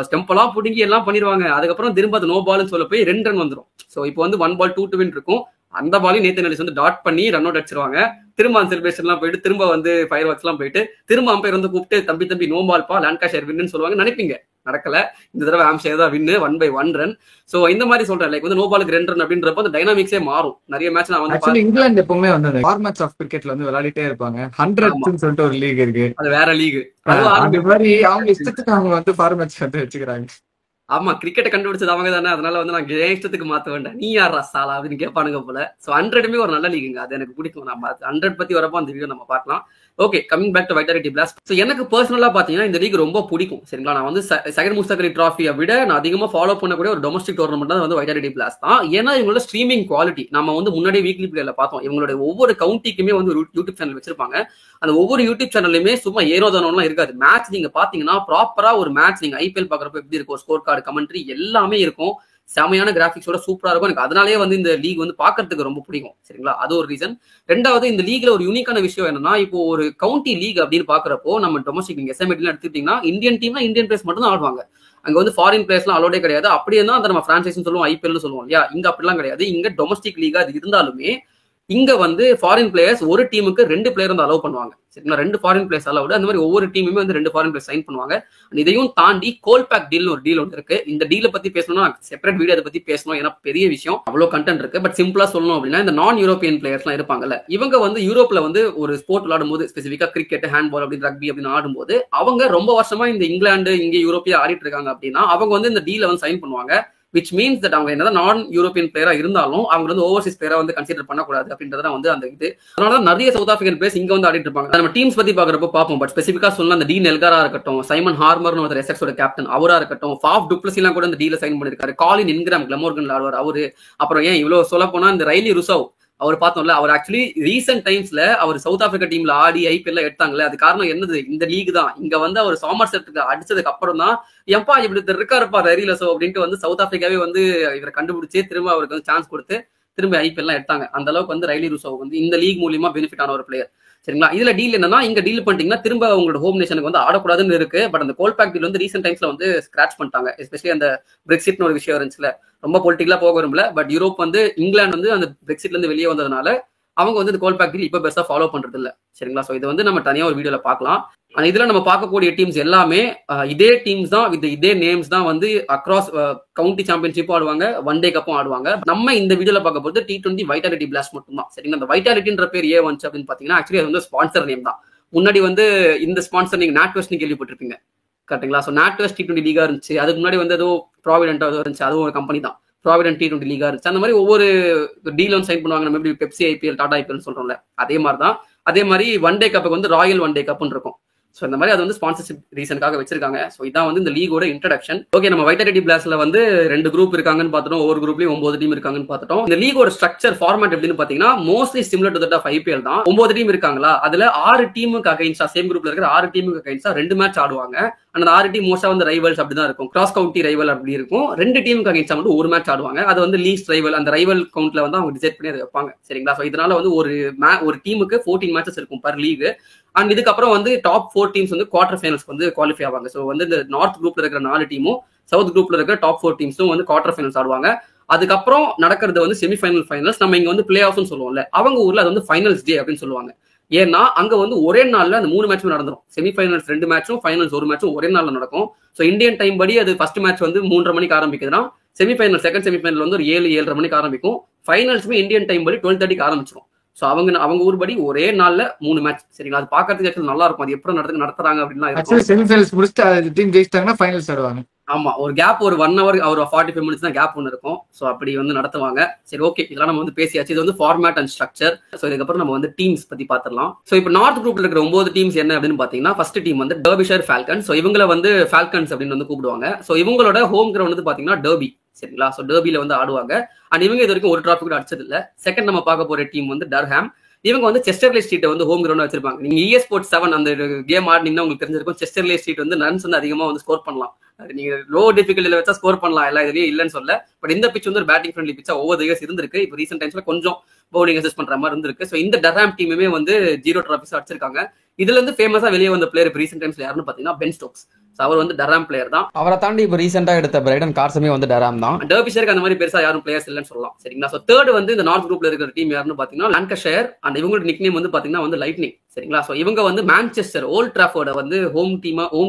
ஸ்டெம்பெல்லாம் புடுங்கி எல்லாம் பண்ணிடுவாங்க. அதுக்கப்புறம் திரும்ப அது நோ பால்னு சொல்ல போய் 2 ரன் வந்துடும். சோ இப்போ வந்து 1 பால் 2 to win இருக்கும். அந்த பாலையும் நேத்தன் எல்லிஸ் வந்து டாட் பண்ணி ரன் அவுட் அடிச்சிருவாங்க. திரும்ப அந்த செலிப்ரேஷன் எல்லாம் போயிட்டு திரும்ப வந்து ஃபயர் ஒர்க்ஸ் எல்லாம் போயிட்டு திரும்ப அம்பையர் வந்து கூப்பிட்டு தம்பி தம்பி நோ பால்பா லான்காஷயர் வின்னு சொல்லுவாங்க. நினைப்பீங்க, நடக்கல. இந்த தடவை ஹாம்ஷயர் தான் வின்னு 1/1 ரன். சோ இந்த மாதிரி சொல்றேன், லைக் வந்து நோ பாலுக்கு 2 ரன் அப்படின்றப்ப அந்த டைனாமிக்ஸே மாறும். நிறைய மேட்ச் நான் வந்து இங்கிலாந்து எப்பவுமே வந்து ஃபார்மேட்ஸ் ஆஃப் கிரிக்கெட்ல வந்து விளையாடிட்டே இருப்பாங்க. 100ன்னு சொல்லிட்டு ஒரு லீக் இருக்கு, அது வேற லீக். அது மாதிரி அவங்க இஷ்டத்துக்கு அவங்க வந்து ஃபார்மேட்ஸ் வந்து வச்சுக்கிறாங்க. ஆமா, கிரிக்கெட்டை கண்டுபிடிச்சது அவங்க தானே, அதனால வந்து நான் இஷ்டத்துக்கு மாத்த வேண்டாம், நீ யாரா சாலா அப்படின்னு கேட்பானுங்க போல. சோ 100மே ஒரு நல்ல லீகுங்க, அது எனக்கு பிடிக்கும். நம்ம 100 பத்தி வரப்போ அந்த வீடியோ நம்ம பார்க்கலாம். Okay, coming back to Vitality Blast. So எனக்கு பர்சனலா பாத்தீங்கன்னா இந்த லீக் ரொம்ப பிடிக்கும். சரிங்களா? நான் வந்து சையத் முஸ்தாக் அலி டிராஃபியை விட நான் அதிகமா ஃபாலோ பண்ணக்கூடிய ஒரு டொமஸ்டிக் டோர்னமெண்ட் தான் வந்து வைட்டாலிட்டி பிளாஸ்ட் தான். ஏன்னா இவங்களோட ஸ்ட்ரீமிங் குவாலிட்டி நம்ம வந்து முன்னாடி வீக்லி பிளேல பார்த்தோம். இவங்களோட ஒவ்வொரு கவுண்டிக்குமே வந்து ஒரு யூடியூப் சேனல் வச்சிருப்பாங்க. அந்த ஒவ்வொரு யூடியூப் சேனல்லுமே சும்மா ஏரோதானம்லாம் இருக்காது. மேட்ச் நீங்க பாத்தீங்கன்னா ப்ராப்பரா ஒரு மேட்ச் நீங்க IPL பாக்குறப்ப எப்படி இருக்கும், ஸ்கோர் கார்டு, கமெண்ட்ரி எல்லாமே இருக்கும். செமையான கிராபிக்ஸோட சூப்பரா இருக்கும். எனக்கு அதனாலேயே வந்து இந்த லீக் வந்து பாக்குறதுக்கு ரொம்ப பிடிக்கும். சரிங்களா? அது ஒரு ரீசன். ரெண்டாவது, இந்த லீக்ல ஒரு யூனிக்கான விஷயம் என்னன்னா, இப்போ ஒரு கவுண்டி லீக் அப்படின்னு பாக்குறப்போ நம்ம டொமஸ்டிக் நீங்க SMA எடுத்துக்கிட்டீங்கன்னா இந்தியன் டீம்னா இந்தியன் பிளேயர்ஸ் மட்டும் தான் ஆடுவாங்க. அங்க வந்து ஃபாரின் பிளேயர்ஸ் எல்லாம் அலோடே கிடையாது. அப்படியே தான் அந்த நம்ம பிரான்சைஸ் சொல்லுவோம், IPL சொல்லுவோம் இல்லையா? இங்க அப்படிலாம் கிடையாது. இங்க டொமஸ்டிக் லீகா அது இருந்தாலுமே இங்க வந்து ஃபாரின் பிளேயர்ஸ் ஒரு டீமுக்கு 2 பிளேயர் வந்து அலோவ் பண்ணுவாங்க. சரிங்களா? 2 ஃபாரின் பிளேயர்ஸ் அலோவ்டு. அந்த மாதிரி ஒவ்வொரு டீமுமே வந்து 2 ஃபாரின் பிளேயர் சைன் பண்ணுவாங்க. இதையும் தாண்டி கோல்பேக் டீல் ஒரு டீல் ஒன்று இருக்கு. இந்த டீலை பத்தி பேசணும்னா செப்பரேட் வீடியோ அதை பத்தி பேசணும், ஏன்னா பெரிய விஷயம், அவ்வளவு கண்டென்ட் இருக்கு. பட் சிம்பிளா சொல்லணும் அப்படின்னா, இந்த நான் யூரோப்பியன் பிளேயர்ஸ் எல்லாம் இருப்பாங்கல்ல, இவங்க வந்து யூரோப்ல வந்து ஒரு ஸ்போர்ட் விளையாடும் போது, ஸ்பெசிஃபிக்கா கிரிக்கெட், ஹேண்ட்பால் அப்படி ரக்பி அப்படின்னு ஆடும்போது அவங்க ரொம்ப வருஷமா இந்த இங்கிலாந்து இங்க யூரோப்பியா ஆடிட்டு இருக்காங்க அப்படின்னா அவங்க வந்து இந்த டீலை வந்து சைன் பண்ணுவாங்க. which means that அவங்க என்னதான் நான் யூரோப்பியன் பிளேயரா இருந்தாலும் அவங்க வந்து ஓவர்சீஸ் பிளேயரா வந்து கன்சிடர் பண்ணக்கூடாது அப்படின்றத வந்து அந்த இது. அதனால நிறைய சவுத் ஆப்பிரிக்கன் பிளேயர்ஸ் இங்க வந்து ஆடிட்டு இருப்பாங்க. நம்ம டீம்ஸ் பத்தி பாக்குறப்ப பார்ப்போம். பட் ஸ்பெசிஃபிக்கா சொல்லலாம், அந்த டீன் எல்காரா இருக்கட்டும், சைமன் ஹார்மர்னு ஒரு எஸ்எக்ஸோட கேப்டன் அவரா இருக்கட்டும், ஃபாஃப் டுப்ளசி எல்லாம் கூட இந்த டீல சைன் பண்ணிருக்காரு. காலின் இன்கிராம் கிளமோர்கன் ஆடுவார் அவரு. அப்புறம் ஏன் இவ்வளவு சொல்ல போனா இந்த ரைலி ருசவ் அவர் பார்த்தோம்ல, அவர் ஆக்சுவலி ரீசென்ட் டைம்ஸ்ல அவர் சவுத் ஆப்பிரிக்கா டீம்ல ஆடி IPL எடுத்தாங்களே, அது காரணம் என்னது? இந்த லீக் தான். இங்க வந்து அவர் சாமர்செட்டுக்கு அடிச்சதுக்கு அப்புறம் தான் எப்பா இப்படி இருக்காருப்பா ரரிலசோ அப்படின்ட்டு வந்து சவுத் ஆப்பிரிக்காவே வந்து இவரை கண்டுபிடிச்சு திரும்ப அவருக்கு வந்து சான்ஸ் கொடுத்து திரும்ப IPL எல்லாம் எடுத்தாங்க. அந்த அளவுக்கு வந்து ரைலி ருசோ வந்து இந்த லீக் மூலியமா பெனிஃபிட் ஆன ஒரு பிளேயர். சரிங்களா? இதுல டீல் என்னன்னா, இங்க டீல் பண்ணிட்டீங்கன்னா திரும்ப உங்களோட ஹோம் நேஷனுக்கு வந்து ஆடக்கூடாதுன்னு இருக்கு. பட் அந்த கோல்பேக் டீல் வந்து ரீசென்ட் டைம்ஸ்ல வந்து ஸ்கிராச் பண்ணிட்டாங்க. எஸ்பெஷலி அந்த பிரெக்சிட்னு ஒரு விஷயம் இருந்துச்சுல, ரொம்ப பொலிட்டிக்கலா போக விரும்பல. பட் யூரோப் வந்து இங்கிலாந்து வந்து அந்த பிரெக்சிட்ல இருந்து வெளியே வந்ததுனால அவங்க வந்து இந்த கோல்பேக் டீல் இப்ப பெருசா ஃபாலோ பண்றது இல்ல. சரிங்களா? சோ இது வந்து நம்ம தனியா ஒரு வீடியோல பார்க்கலாம். இதுல நம்ம பார்க்கக்கூடிய டீம்ஸ் எல்லாமே இதே டீம்ஸ் தான், வித் இதே நேம்ஸ் தான் வந்து அக்ராஸ் கவுண்டி சாம்பியன்ஷிப்பும் ஆடுவாங்க, ஒன் டே கப்பும் ஆடுவாங்க. நம்ம இந்த வீடியோல பார்க்க போறது T20 வைட்டாலிட்டி பிளாஸ்ட் மட்டும் தான். சரிங்களா? அந்த வைட்டாலிட்டின்ற பேர் ஏன் வந்துச்சு அப்படின்னு பாத்தீங்கன்னா, ஆக்சுவலி அது வந்து ஸ்பான்சர் நேம் தான். முன்னாடி வந்து இந்த ஸ்பான்சர் நீங்க நாட்வெஸ்ட்னு கேள்விப்பட்டிருப்பீங்க, கரெக்டுங்களா? ஸோ நாட்வெஸ்ட் T20 லீகா இருந்துச்சு. அதுக்கு முன்னாடி வந்து ஏதோ ப்ராவிடென்ட் இருந்துச்சு, அதுவும் ஒரு கம்பெனி தான். ப்ராவிடென்ட் T20 லீகா இருந்துச்சு. அந்த மாதிரி ஒவ்வொரு டீல் வந்து சைன் பண்ணுவாங்க. நம்ம எப்படி பெப்சி IPL, டாடா IPL சொல்றோம்ல, அதே மாதிரி தான். அதே மாதிரி ஒன் டே கப்புக்கு வந்து ராயல் ஒன் டே கப்னு இருக்கும். ஸோ இந்த மாதிரி அது வந்து ஸ்பான்சர்ஷிப் ரீசனுக்காக வச்சிருக்காங்க. ஸோ இதான் வந்து இந்த லீகோட இன்ட்ரடக்ஷன். ஓகே, நம்ம வைட்டாலிட்டி பிளாஸ்ட்ல வந்து 2 குரூப் இருக்காங்கன்னு பார்த்துட்டோம், ஒவ்வொரு குரூப்லயும் 9 டீம் இருக்காங்கன்னு பார்த்துட்டோம். இந்த லீகோட ஸ்ட்ரக்சர் ஃபார்மேட் எப்படின்னு பாத்தீங்கன்னா mostly similar to that of IPL தான். 9 டீம் இருக்காங்களா, அதுல 6 டீமுக்கு அகைன்ஸ்டா, சேம் குரூப்ல இருக்கிற 6 டீமுக்கு அகைன்ஸ்டா 2 மேட்ச் ஆடுவாங்க. அந்த 6 டீம் மோஸ்டா வந்து ரைவல்ஸ் அப்படிதான் இருக்கும், கிராஸ் கவுண்டி ரைவல் அப்படி இருக்கும். 2 டீமுக்கு அகைன்ஸ்டா மட்டும் ஒரு மேட்ச் ஆடுவாங்க. அது வந்து லீஸ்ட் ரைவல், அந்த ரைவல் கவுண்ட்ல வந்து அவங்க டிசைட் பண்ணி அதை வைப்பாங்க. சரிங்களா? ஸோ இதனால வந்து ஒரு டீமுக்கு 14 மேட்சஸ் இருக்கும் பர் லீக். அண்ட் இதுக்கப்புறம் வந்து டாப் 4 டீம்ஸ் வந்து குவார்டர் ஃபைனல்ஸ் வந்து குவாலிஃபை ஆவாங்க. ஸோ வந்து இந்த நார்த் குரூப்ல இருக்கிற 4 டீமும் சவுத் குரூப்ல இருக்கிற டாப் 4 டீம்ஸும் வந்து குவார்டர் ஃபைனல்ஸ் ஆடுவாங்க. அதுக்கப்புறம் நடக்கிறது வந்து செமிஃபைனல் ஃபைனல்ஸ், நம்ம இங்க வந்து பிளே ஆஃப்னு சொல்லுவோம்ல, அவங்க ஊர்ல அது வந்து ஃபைனல்ஸ் டே அப்படின்னு சொல்லுவாங்க. ஏன்னா அங்க வந்து ஒரே நாள்ல அந்த 3 மேட்சும் நடந்துரும். செமிஃபைனல்ஸ் 2 மேட்சும், ஃபைனல்ஸ் 1 மேட்சும் ஒரே நாள்ல நடக்கும். ஸோ இந்தியன் டைம் படி அது ஃபர்ஸ்ட் மேட்ச் வந்து 3:30 மணிக்கு ஆரம்பிக்குதுன்னா, செமிஃபைனல் செகண்ட் செமிஃபைனல் வந்து ஒரு 7-7:30 மணிக்கு ஆரம்பிக்கும். ஃபைனல்ஸுமே இந்தியன் டைம் படி 12:30க்கு ஆரம்பிச்சிடும். ஸோ அவங்க ஊர் படி ஒரே நாள்ல 3 மேட்ச். சரிங்களா? அது பாக்கிறதுக்கு நல்லா இருக்கும். அது எப்படி நடத்துறாங்க அப்படின்னா, செமிஃபைனல்ஸ் முடிச்சுட்டு டீம் ஜெயிச்சிட்டாங்கன்னா ஃபைனல்ஸ் ஆடுவாங்க. ஆமா, ஒரு கேப் ஒரு 1 hour ஒரு 45 minutes தான் கேப் ஒன்று இருக்கும். ஸோ அப்படி வந்து நடத்துவாங்க. சரி, ஓகே, இதெல்லாம் நம்ம வந்து பேசியாச்சு. இது வந்து ஃபார்மேட் அண்ட் ஸ்ட்ரக்சர். ஸோ இதுக்கப்புறம் நம்ம வந்து டீம்ஸ் பத்தி பாத்திரலாம். ஸோ இப்போ நார்த் குரூப்ல இருக்கிற 9 டீம்ஸ் என்ன அப்படின்னு பாத்தீங்கன்னா, ஃபர்ஸ்ட் டீம் வந்து டர்பிஷயர் ஃபால்கன்ஸ். ஸோ இவங்களை வந்து ஃபால்கன்ஸ் அப்படின்னு வந்து கூப்பிடுவாங்க. ஸோ இவங்களோட ஹோம் கிரவுண்ட் வந்து பாத்தீங்கன்னா டர்பி. சரிங்களா? ஸோ டர்பில வந்து ஆடுவாங்க. அண்ட் இவங்க இது வரைக்கும் ஒரு டிராஃபி கூட அடிச்சது இல்ல. செகண்ட் நம்ம பார்க்க போற டீம் வந்து டர்ஹாம். இவங்க வந்து செஸ்டர்லே ஸ்ட்ரீட் வந்து ஹோம் கிரவுண்ட் வச்சிருப்பாங்க. நீங்க EA Sports 7 அந்த கேம் ஆடினீங்கன்னா உங்களுக்கு தெரிஞ்சிருக்கும், செஸ்டர்லே ஸ்ட்ரீட் வந்து ரன்ஸ் வந்து அதிகமா வந்து ஸ்கோர் பண்ணலாம். நீங்க லோ டிஃபிகல்ட்டில வச்சா ஸ்கோர் பண்ணலாம், எல்லா இதுலயும் இல்லன்னு சொல்ல. பட் இந்த பிச் வந்து ஒரு பேட்டிங் ஃப்ரெண்ட்லி பிச்சா ஓவர் தி இயர்ஸ் இருந்திருக்கு. இப்போ ரீசென்ட் டைம்ஸ்ல கொஞ்சம் பவுலிங் அசிஸ்ட் பண்ற மாதிரி இருந்திருக்கு. ஸோ இந்த டர்ஹாம் டீமுமே வந்து 0 டிராஃபிஸ் அடிச்சிருக்காங்க. இதுல இருந்து ஃபேமஸா வெளியே வந்த பிளேயர் இப்போ ரீசென்ட் டைம்ஸ்ல யாருன்னு பாத்தீங்கன்னா பென் ஸ்டோக்ஸ். அவர் வந்து டர்ஹாம் பிளேயர் தான். அவரை தாண்டி இப்போ ரீசெண்டா எடுத்த பிரைடன் கார்சமே வந்து டர்ஹாம் தான். டர்பிஷருக்கு அந்த மாதிரி பெருசா யாரும் பிளேயர்ஸ் இல்லைன்னு சொல்லலாம். சரிங்களா? ஸோ தேர்ட் வந்து இந்த நார்த் குரூப்ல இருக்கிற டீம் யாருன்னு பாத்தீங்கன்னா லான்கஷயர். அண்ட் இவங்களோட நிக் நேம் வந்து பாத்தீங்கன்னா வந்து லைட்னிங். சரிங்களா? ஸோ இவங்க வந்து மான்செஸ்டர் ஓல்ட் டிராஃபோர்ட வந்து ஹோம்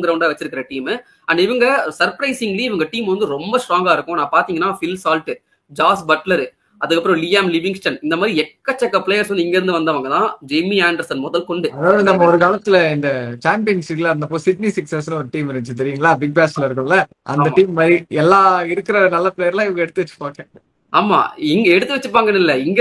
கிரவுண்டா வச்சிருக்கிற டீம். அண்ட் இவங்க சர்ப்ரைசிங்லி இவங்க டீம் வந்து ரொம்ப ஸ்ட்ராங்கா இருக்கும். நான் பாத்தீங்கன்னா ஃபில் சால்ட், ஜாஸ் பட்லர், அதுக்கப்புறம் லியாம் லிவிங்ஸ்டன், இந்த மாதிரி எக்கச்சக்க பிளேயர்ஸ் வந்து இங்க இருந்து வந்தவங்க தான். ஜெய்மி ஆண்டர்சன் முதல் கொண்டு. அதாவது நம்ம ஒரு காலத்துல இந்த சாம்பியன்ஷிப்ல இருந்தப்போ சிட்னி சிக்ஸர்ஸ்னு ஒரு டீம் இருந்துச்சு தெரியுங்களா, பிக் பேஷ்ல இருக்கும்ல, அந்த டீம் மாதிரி எல்லா இருக்கிற நல்ல பிளேயர்லாம் இவங்க எடுத்து வச்சுப்பாங்க. ஆமா, இங்க எடுத்து வச்சுப்பாங்கன்னு இல்ல, இங்க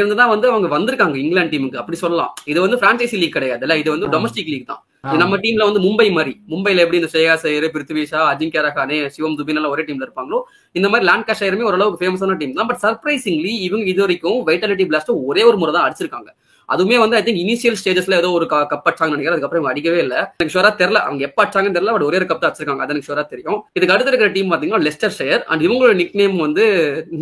இருந்து தான் வந்து அவங்க வந்திருக்காங்க இங்கிலாந்து டீமுக்கு, அப்படி சொல்லலாம். இது வந்து பிரான்சைசி லீக் கிடையாதுல்ல, இது வந்து டொமஸ்டிக் லீக் தான். நம்ம டீம்ல வந்து மும்பைல எப்படி இந்த ஸ்ரேயாஸ் ஐயர், பிருத்வி ஷா, அஜிங்கியா ரஹானே, சிவம் துபே எல்லாம் ஒரே டீம்ல இருப்பாங்களோ, இந்த மாதிரி லான்காஷயருமே ஓரளவுக்கு ஃபேமஸான டீம் தான். பட் சர்ப்ரைசிங்லி இவங்க இது வரைக்கும் வைட்டாலிட்டி பிளாஸ்ட் ஒரே ஒரு முறை தான் அடிச்சிருக்காங்க. அதுவுமே வந்து ஐ திங்க் இனிஷியல் ஸ்டேஜஸ்ல ஏதோ ஒரு கப் அடிச்சாங்கன்னு நினைக்கிறேன். அதுக்கப்புறம் இவங்க அடிக்கவே இல்லை. எனக்கு ஷுவரா தெரியல அவங்க எப்ப அடிச்சாங்கன்னு தெரியல. பட் ஒரே ஒரு கப் தான் அடிச்சிருக்காங்க, அது எனக்கு ஷுவரா தெரியும். இதுக்கு அடுத்து இருக்கிற டீம் பாத்தீங்கன்னா லெஸ்டர் ஷயர். அண்ட் இவங்களோட நிக் நேம் வந்து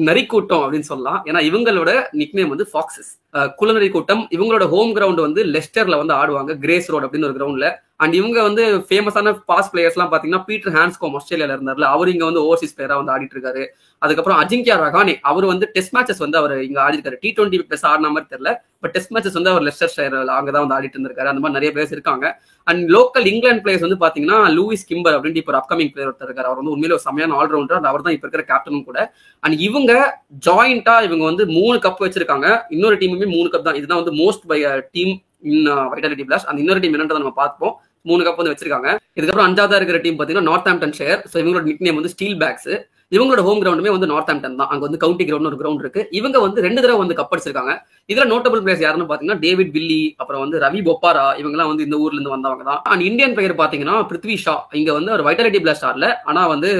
நரிக்கூட்டம் அப்படின்னு சொல்லலாம். ஏன்னா இவங்களோட நிக் நேம் வந்து ஃபாக்ஸஸ், குளநரி கூட்டம். இவங்களோட ஹோம் கிரவுண்ட் வந்து லெஸ்டர்ல வந்து ஆடுவாங்க, கிரேஸ் ரோட் அப்படின்னு ஒரு கிரவுண்ட்ல. அண்ட் இவங்க வந்து ஃபேமஸான பாஸ் பிளேயர்ஸ் எல்லாம் பாத்தீங்கன்னா பீட்டர் ஹான்ஸ்கோம் ஆஸ்திரேலியால இருந்தார்ல, அவர் இங்க வந்து ஓவர்சீஸ் பிளேயரா வந்து ஆடிட்டு இருக்காரு. அதுக்கப்புறம் அஜிங்கியா ரஹானே, அவர் வந்து டெஸ்ட் மேட்சஸ் வந்து அவர் இங்க ஆடி இருக்காரு. T20 பிளஸ் ஆடின மாதிரி தெரியல, பட் டெஸ்ட் மேட்சஸ் வந்து அவர் லெஸ்டர் ஷயர் அங்கதான் வந்து ஆடிட்டு இருந்திருக்காரு. அந்த மாதிரி நிறைய பிளேயர்ஸ் இருக்காங்க. அண்ட் லோக்கல் இங்கிலாந்து பிளேயர்ஸ் வந்து பாத்தீங்கன்னா லூயிஸ் கிம்பர் அப்படின்ட்டு இப்போ ஒரு அப்கமிங் பிளேயர் ஒருத்தர் இருக்காரு. அவர் வந்து உண்மையில ஒரு செமையான ஆல்ரவுண்டர். அவர் தான் இப்ப இருக்கிற கேப்டனும் கூட. அண்ட் இவங்க ஜாயிண்டா இவங்க வந்து 3 கப் வச்சிருக்காங்க. இன்னொரு டீமுமே 3 கப் தான். இதுதான் வந்து most by team in Vitality Blast. அந்த இன்னொரு டீம் என்னன்றதை நம்ம பார்ப்போம். 3 கப் வந்து வச்சிருக்காங்க. இதுக்கப்புறம் 5ஆவதா இருக்கிற டீம் பாத்தீங்கன்னா நார்த்தாம்ப்டன் ஷயர். ஸோ இவங்களோட நிக் நேம் வந்து ஸ்டீல் பேக்ஸ். இவங்களோட ஹோம் கிரவுண்டுமே வந்து நார்த்தாம்ப்டன் தான். அங்க வந்து கவுண்டி கிரவுண்ட் ஒரு கிரவுண்ட் இருக்கு. இவங்க வந்து 2 தடவை வந்து கப் அடிச்சிருக்காங்க. இதுல நோட்டபிள் பிளேயர்ஸ் யாருன்னு பாத்தீங்கன்னா டேவிட் வில்லி, அப்புறம் வந்து ரவி பொப்பாரா, இவங்க எல்லாம் வந்து இந்த ஊர்ல இருந்து வந்தவங்க தான். அண்ட் இந்தியன் பிளேயர் பாத்தீங்கன்னா பிருத்வி ஷா. இங்க வந்து ஒரு வைட்டாலிட்டி பிளாஸ்ட் ஆடல, ஆனா வந்து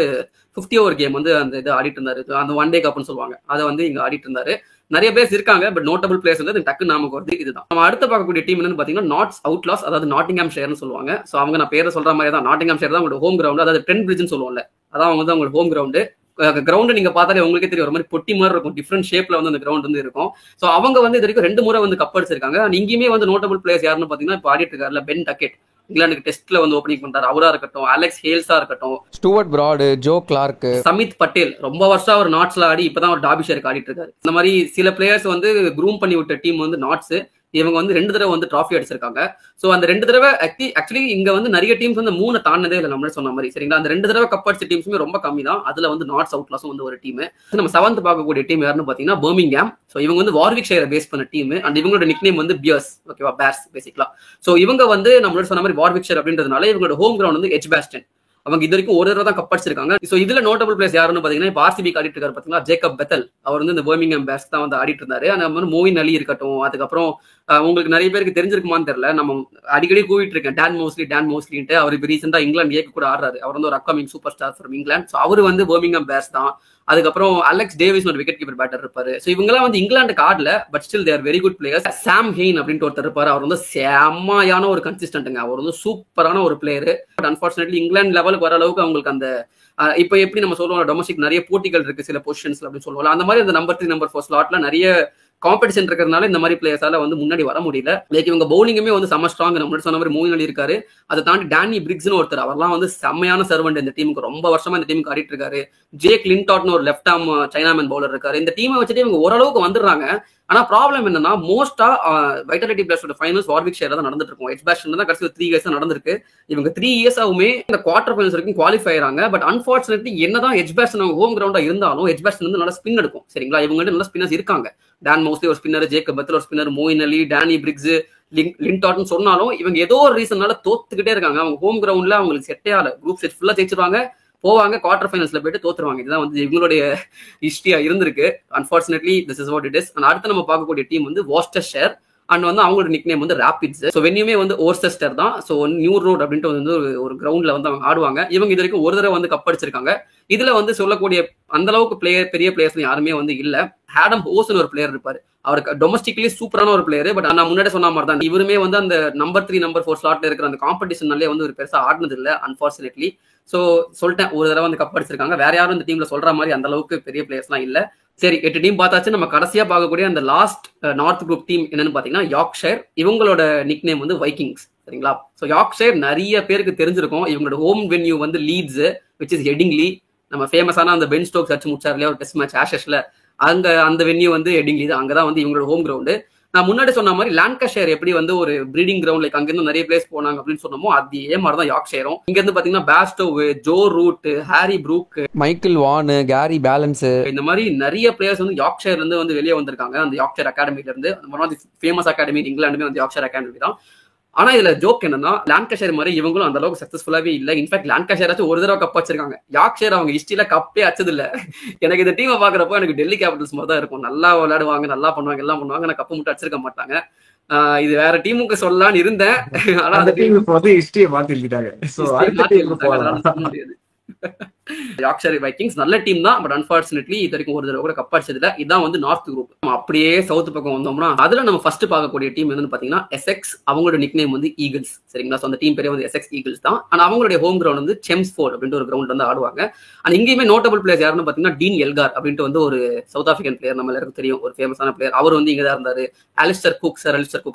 50 ஓவர் கேம் வந்து அந்த இது ஆடிட்டு இருந்தாரு. அந்த ஒன் டே கப்னு சொல்லுவாங்க, அதை வந்து இங்க ஆடிட்டு இருந்தாரு. நிறைய பேர் இருக்காங்க, பட் நோட்டபிள் பிளேயர்ஸ் வந்து டக்கு நமக்கு வருது. இதுதான் நம்ம அடுத்து பார்க்கக்கூடிய டீம் என்னன்னு பாத்தீங்கன்னா நார்த்ஸ் அவுட்லாஸ், அதாவது நாட்டிங்ஹாம் ஷயர்னு சொல்லுவாங்க. சோ அவங்க நான் பேரை சொல்ற மாதிரி தான், நாட்டிங்ஹாம் ஷயர் தான் அவங்களோட ஹோம் கிரவுண்ட். அதாவது ட்ரெண்ட் பிரிட்ஜ்னு சொல்லுவோம்ல, அதான் அவங்க வந்து அவங்களோட ஹோம் கிரவுண்ட். கிரவுண்ட் நீங்க பார்த்தாலே உங்களுக்கே தெரியும், ஒரு மாதிரி பொட்டி மாதிரி இருக்கும், டிஃப்ரெண்ட் ஷேப்ல வந்து அந்த கிரவுண்ட் வந்து இருக்கும். சோ அவங்க வந்து இது வரைக்கும் 2 முறை வந்து கப் அடிச்சிருக்காங்க. இங்கேயுமே வந்து நோட்டபிள் பிளேயர்ஸ் யாருன்னு பாத்தீங்கன்னா இப்போ ஆடிட்டு இருக்காருல பென் டக்கெட், இங்கிலாந்துக்கு டெஸ்ட்ல வந்து ஓப்பனிங் பண்றாரு, அவரா இருக்கட்டும், அலெக்ஸ் ஹேல்ஸா இருக்கட்டும், Stuart Broad, Joe Clarke, Samit Patel, ரொம்ப வருஷம் அவர் நாட்ஸ்ல ஆடி இப்பதான் ஒரு டாபிஷருக்கு ஆடிட்டு இருக்காரு. இந்த மாதிரி சில பிளேயர்ஸ் வந்து க்ரூம் பண்ணி விட்ட டீம் வந்து நாட்ஸ். இவங்க வந்து 2 தடவை வந்து டிராஃபி அடிச்சிருக்காங்க. சோ அந்த 2 தடவை ஆக்சுவலி இங்க வந்து நிறைய டீம்ஸ் வந்து 3 தாண்டதே இல்லை, நம்மளே சொன்ன மாதிரி. சரிங்களா? அந்த 2 தடவை கப் அடிச்ச டீம்ஸுமே ரொம்ப கம்மி தான். அதுல வந்து நார்த்ஸ் அவுட்லாஸும் வந்து ஒரு டீம். நம்ம 7th பார்க்கக்கூடிய டீம் யாருன்னு பாத்தீங்கன்னா பர்மிங்ஹாம். சோ இவங்க வந்து வார்விக் ஷயரை பேஸ் பண்ண டீம். அண்ட் இவங்களோட நிக் நேம் வந்து பியர்ஸ், ஓகேவா, பேர்ஸ் பேசிக்கலா. சோ இவங்க வந்து நம்மளோட சொன்ன மாதிரி வார்விக் ஷயர் அப்படின்றதுனால இவங்களோட ஹோம் கிரவுண்ட் வந்து எட்ஜ்பாஸ்டன். அவங்க இது வரைக்கும் ஒரு தடவை தான் கப் அடிச்சிருக்காங்க. ஸோ இதுல நோட்டபிள் பிளேஸ் யாருன்னு பாத்தீங்கன்னா இப்போ ஆர்சிபி ஆடிட்டு இருக்காரு பாத்தீங்கன்னா ஜேக்கப் பெத்தல். அவர் வந்து இந்த பர்மிங்ஹாம் பேர்ஸ் தான் வந்து ஆடிட்டு இருந்தாரு. அந்த மாதிரி மோயின் அலி இருக்கட்டும், அதுக்கப்புறம் உங்களுக்கு நிறைய பேருக்கு தெரிஞ்சிருக்குமான்னு தெரியல, நம்ம அடிக்கடி கூவிட்டு இருக்கேன் டான் மோஸ்லின்ட்டு. அவர் இப்போ ரீசெண்டா இங்கிலாந்து ஏக்கு கூட ஆடுறாரு. அவர் வந்து ஒரு upcoming super star from England. So அவர் வந்து பர்மிங்ஹாம் பேர்ஸ் தான். அதுக்கப்புறம் அலெக்ஸ் டேவிஸ் ஒரு விக்கெட் கீப்பர் பேட்டர் இருப்பாரு. ஸோ இவங்கெல்லாம் வந்து இங்கிலாந்துக்கு ஆடல, but still they're very good players. Sam Hain அப்படின்ட்டு ஒருத்தர் இருப்பாரு. அவர் வந்து செம்மையான ஒரு கன்சிஸ்டன்ட்டுங்க. அவர் வந்து சூப்பரான ஒரு பிளேயர். பட் அன்பார்ச்சுனேட்லி இங்கிலாந்து லெவலுக்கு வர அளவுக்கு அவங்களுக்கு அந்த இப்போ எப்படி நம்ம சொல்லுவோம் டொமஸ்டிக் நிறைய போட்டிகள் இருக்கு சில பொசிஷன்ஸ்ல அப்படின்னு சொல்லுவோம். அந்த மாதிரி அந்த நம்பர் 3 நம்பர் 4 ஸ்லாட்ல நிறைய காம்படிஷன் இருக்கிறதுனால இந்த மாதிரி பிளேயர்ஸால வந்து முன்னாடி வர முடியல. லைக் இவங்க பவுலிங்குமே வந்து செம்ம ஸ்ட்ராங். நம்ம சொன்ன மாதிரி மோயின் அலி இருக்காரு. அதை தாண்டி டேனி பிரிக்ஸ்னு ஒருத்தர், அவர்லாம் வந்து செம்மையான சர்வெண்ட் இந்த டீமுக்கு. ரொம்ப வருஷமா இந்த டீமுக்கு ஆடிட்டு இருக்காரு. ஜேக் லின்டாட்னு ஒரு லெஃப்ட் ஆர்ம் சைனாமேன் பவுலர் இருக்காரு. இந்த டீமை வச்சுட்டு இவங்க ஓரளவுக்கு வந்துடுறாங்க. ஆனா ப்ராப்ளம் என்னன்னா மோஸ்டா வைட்டாலிட்டி பிளேஸோட ஃபைனல்ஸ் வார்விக் ஷேர்ல தான் நடந்துட்டு இருக்கும். எட்ஜ்பாஸ்டன் தான் கடைசி 3 இயர்ஸ் தான் நடந்திருக்கு. இவங்க 3 இயர்ஸாவுமே இந்த குவார்டர் ஃபைனல்ஸ் வரைக்கும் குவாலிஃபை ஆகிறாங்க. பட் அன்பார்ச்சுனேட்லி என்னதான் எட்ஜ்பாஸ்டன் அவங்க ஹோம் கிரவுண்டா இருந்தாலும் எட்ஜ்பாஸ்டன் வந்து நல்லா ஸ்பின் எடுக்கும். சரிங்களா, இவங்க நல்ல ஸ்பின்னர்ஸ் இருக்காங்க. டான் மோஸ்லி ஒரு ஸ்பின்னர், ஜேக்கப் பெத்தல் ஒரு ஸ்பின்னர், மோயின் அலி, டேனி பிரிக்ஸ், லின்டாட்னு சொன்னாலும் இவங்க ஏதோ ஒரு ரீசன்னால தோத்துக்கிட்டே இருக்காங்க. அவங்க ஹோம் கிரவுண்ட்ல அவங்களுக்கு செட்டே ஆகல. குரூப் ஸ்டேஜ் ஃபுல்லா ஜெயிச்சிருவாங்க, போவாங்க, குவார்டர் ஃபைனல்ஸ்ல போயிட்டு தோத்துருவாங்க. இதுதான் வந்து இவங்களுடைய ஹிஸ்டரியா இருந்திருக்கு. Unfortunately this is what it is. And அடுத்து நம்ம பார்க்கக்கூடிய டீம் வந்து வாஸ்டர்ஷைர். அண்ட் வந்து அவங்களோட நிக் நேம் வந்து ராபிட்ஸ். ஸோ வென்யூமே வந்து ஓர்செஸ்டர் தான். ஸோ நியூ ரோட் அப்படின்ட்டு வந்து ஒரு கிரவுண்ட்ல வந்து அவங்க ஆடுவாங்க. இவங்க இது வரைக்கும் ஒரு தடவை வந்து கப் அடிச்சிருக்காங்க. இதுல வந்து சொல்லக்கூடிய அந்த அளவுக்கு பெரிய பிளேயர்ஸ் யாருமே வந்து இல்ல. ஆடம் ஹோஸ்னு ஒரு பிளேயர் இருப்பாரு. அவருக்கு டொமஸ்டிக்லி சூப்பரான ஒரு பிளேயர். பட் நான் முன்னாடி சொன்ன மாதிரி தான் இவருமே வந்து அந்த நம்பர் 3 நம்பர் 4 ஸ்லாட்ல இருக்கிற அந்த காம்படிஷன்னாலே வந்து ஒரு பெருசா ஆடினது இல்லை அன்பார்ச்சுனேட்லி. ஸோ சொல்லிட்டேன், ஒரு தடவை வந்து கப் அடிச்சிருக்காங்க. வேற யாரும் இந்த டீம்ல சொல்ற மாதிரி அந்த அளவுக்கு பெரிய பிளேயர்ஸ்லாம் இல்ல. சரி, 8 டீம் பார்த்தாச்சு. நம்ம கடைசியா பார்க்கக்கூடிய அந்த லாஸ்ட் நார்த் குரூப் டீம் என்னன்னு பாத்தீங்கன்னா யார்க்ஷயர். இவங்களோட நிக் நேம் வந்து வைக்கிங்ஸ். சரிங்களா, ஸோ யார்க்ஷயர் நிறைய பேருக்கு தெரிஞ்சிருக்கும். இவங்களோட ஹோம் வென்யூ வந்து லீட்ஸ், விச் இஸ் ஹெடிங்லி. நம்ம ஃபேமஸான அந்த பென் ஸ்டோக்ஸ் அடிச்சு முடிச்சார் இல்லையா ஒரு டெஸ்ட் மேட்ச் ஆஷஸ்ல, அங்க அந்த வென்யூ வந்து ஹெடிங்லி தான். அங்கதான் வந்து இவங்களோட ஹோம் கிரவுண்டு. நான் முன்னாடி சொன்ன மாதிரி லான்காஷயர் எப்படி வந்து ஒரு பிரீடிங் கிரவுண்ட், லைக் அங்கிருந்து நிறைய பிளேஸ் போனாங்க அப்படின்னு சொன்னோமோ அதே மாதிரி தான் யார்க்ஷயரும். இங்க இருந்து பாத்தீங்கன்னா Bairstow, Joe Root, Harry Brook, Michael Vaughan, Gary Ballance, இந்த மாதிரி நிறைய பிளேயர்ஸ் வந்து யார்க்ஷயர்ல இருந்து வந்து வெளியே வந்திருக்காங்க. அந்த யார்க்ஷயர் அகாடமில இருந்து one of the famous academy இங்கிலாந்துமே வந்து யார்க்ஷயர் அகாடமி தான். ஆனா இதுல ஜோக் என்னன்னா லான்காஷயர் மாதிரி இவங்களும் அந்த அளவுக்கு சக்சஸ்ஃபுல்லாவே இல்ல. இன்ஃபேக்ட் லான்காஷயர் ஒரு தடவை கப் வச்சிருக்காங்க. யார்க்ஷயர் அவங்க ஹிஸ்டரியில கப்பே அச்சது இல்ல. எனக்கு இந்த டீமை பாக்குறப்போ எனக்கு டெல்லி கேபிட்டல்ஸ் மாதிரி தான் இருக்கும். நல்லா விளையாடுவாங்க, நல்லா பண்ணுவாங்க, எல்லாம் பண்ணுவாங்க. ஆனா கப்பு மட்டும் அடிச்சிருக்க மாட்டாங்க. இது வேற டீமுக்கு சொல்லலான்னு இருந்தேன். ஆனா அந்த டீம் வந்து ஹிஸ்டரியை மாத்திட்டாங்க. யார்க்ஷயர் வைக்கிங்ஸ் நல்ல டீம் தான். பட் அன்பார்ச்சுனேட்லி இது வரைக்கும் ஒரு தடவை கூட கப் அடிச்சதுல. இதான் வந்து நார்த் குரூப். நம்ம அப்படியே சவுத் பக்கம் வந்தோம்னா அதுல நம்ம ஃபர்ஸ்ட் பார்க்கக்கூடிய டீம் என்னன்னு பாத்தீங்கன்னா எசெக்ஸ். அவங்களோட நிக் நேம் வந்து ஈகிள்ஸ். சரிங்களா, அந்த டீம் பேரே வந்து எசெக்ஸ் ஈகிள்ஸ் தான். ஆனா அவங்களுடைய ஹோம் கிரவுண்ட் வந்து செம்ஸ்ஃபோர்ட் அப்படின்ற ஒரு கிரவுண்ட் வந்து ஆடுவாங்க. அண்ட் இங்கேயுமே நோட்டபிள் பிளேயர் யாருன்னு பாத்தீங்கன்னா டீன் எல்கார் அப்படின்ட்டு வந்து ஒரு சவுத் ஆப்பிரிக்கன் பிளேயர், நம்ம எல்லாருக்கும் தெரியும், ஒரு ஃபேமஸான பிளேயர். அவர் வந்து இங்க தான் இருந்தாரு. அலிஸ்டர் குக்,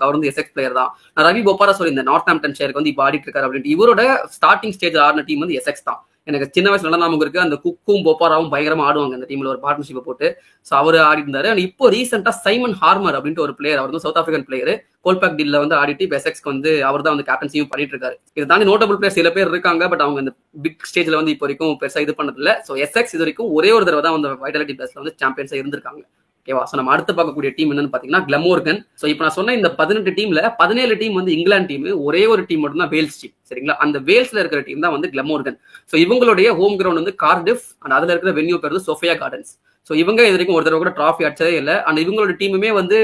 அவர் வந்து எசெக்ஸ் பிளேயர் தான். நான் ரவி போபாரா சொல்லி இந்த நார்த்தாம்ப்டன் ஷேருக்கு வந்து இப்போ ஆடிட்டு இருக்காரு அப்படின்ட்டு. இவரோட ஸ்டார்டிங் ஸ்டேஜ் ஆடின டீம் வந்து எசெக்ஸ் தான். எனக்கு சின்ன வயசுல நல்லா நமக்கு இருக்கு. அந்த குக்கும் போப்பாராவும் பயங்கரமா ஆடுவாங்க அந்த டீம்ல, ஒரு பார்ட்னர்ஷிப் போட்டு. சோ அவரு ஆடி இருந்தாரு. அண்ட் இப்போ ரீசெண்டா சைமன் ஹார்மர் அப்படின்ட்டு ஒரு பிளேயர், அவர் வந்து சவுத் ஆப்பிரிக்கன் பிளேயர், கோல்பாக் டீல்ல வந்து ஆடிட்டு இப்போ எசெக்ஸ்க்கு வந்து அவர் தான் வந்து கேப்டன்சியும் பண்ணிட்டு இருக்காரு. இதை தாண்டி நோட்டபிள் பிளேயர் சில பேர் இருக்காங்க. பட் அவங்க இந்த பிக் ஸ்டேஜ்ல வந்து இப்போ வரைக்கும் பெருசா இது பண்ணது இல்ல. சோ எசெக்ஸ் இது வரைக்கும் ஒரே ஒரு தடவை தான் வந்து வைட்டாலிட்டி பிளேஸ்ல வந்து சாம்பியன்ஸா இருந்திருக்காங்க. ஓகேவா, சோ நம்ம அடுத்து பார்க்கக்கூடிய டீம் என்னன்னு பாத்தீங்கன்னா கிளமோர்கன். சோ இப்போ நான் சொன்ன இந்த 18 டீம்ல 17 டீம் வந்து இங்கிலாந்து டீம், ஒரே ஒரு டீம் மட்டும் தான் வேல்ஸ் டீம். சரிங்களா, அந்த வேல்ஸ்ல இருக்கிற டீம் தான் வந்து கிளமோர்கன். சோ இவங்களுடைய ஹோம் கிரவுண்ட் வந்து கார்டிஃப். அண்ட் அதுல இருக்கிற வென்யூ பேர் வந்து சோஃபியா கார்டன்ஸ். சோ இவங்க இது வரைக்கும் ஒரு தடவை கூட டிராஃபி அடிச்சதே இல்லை. அண்ட் இவங்களோட டீமுமே வந்து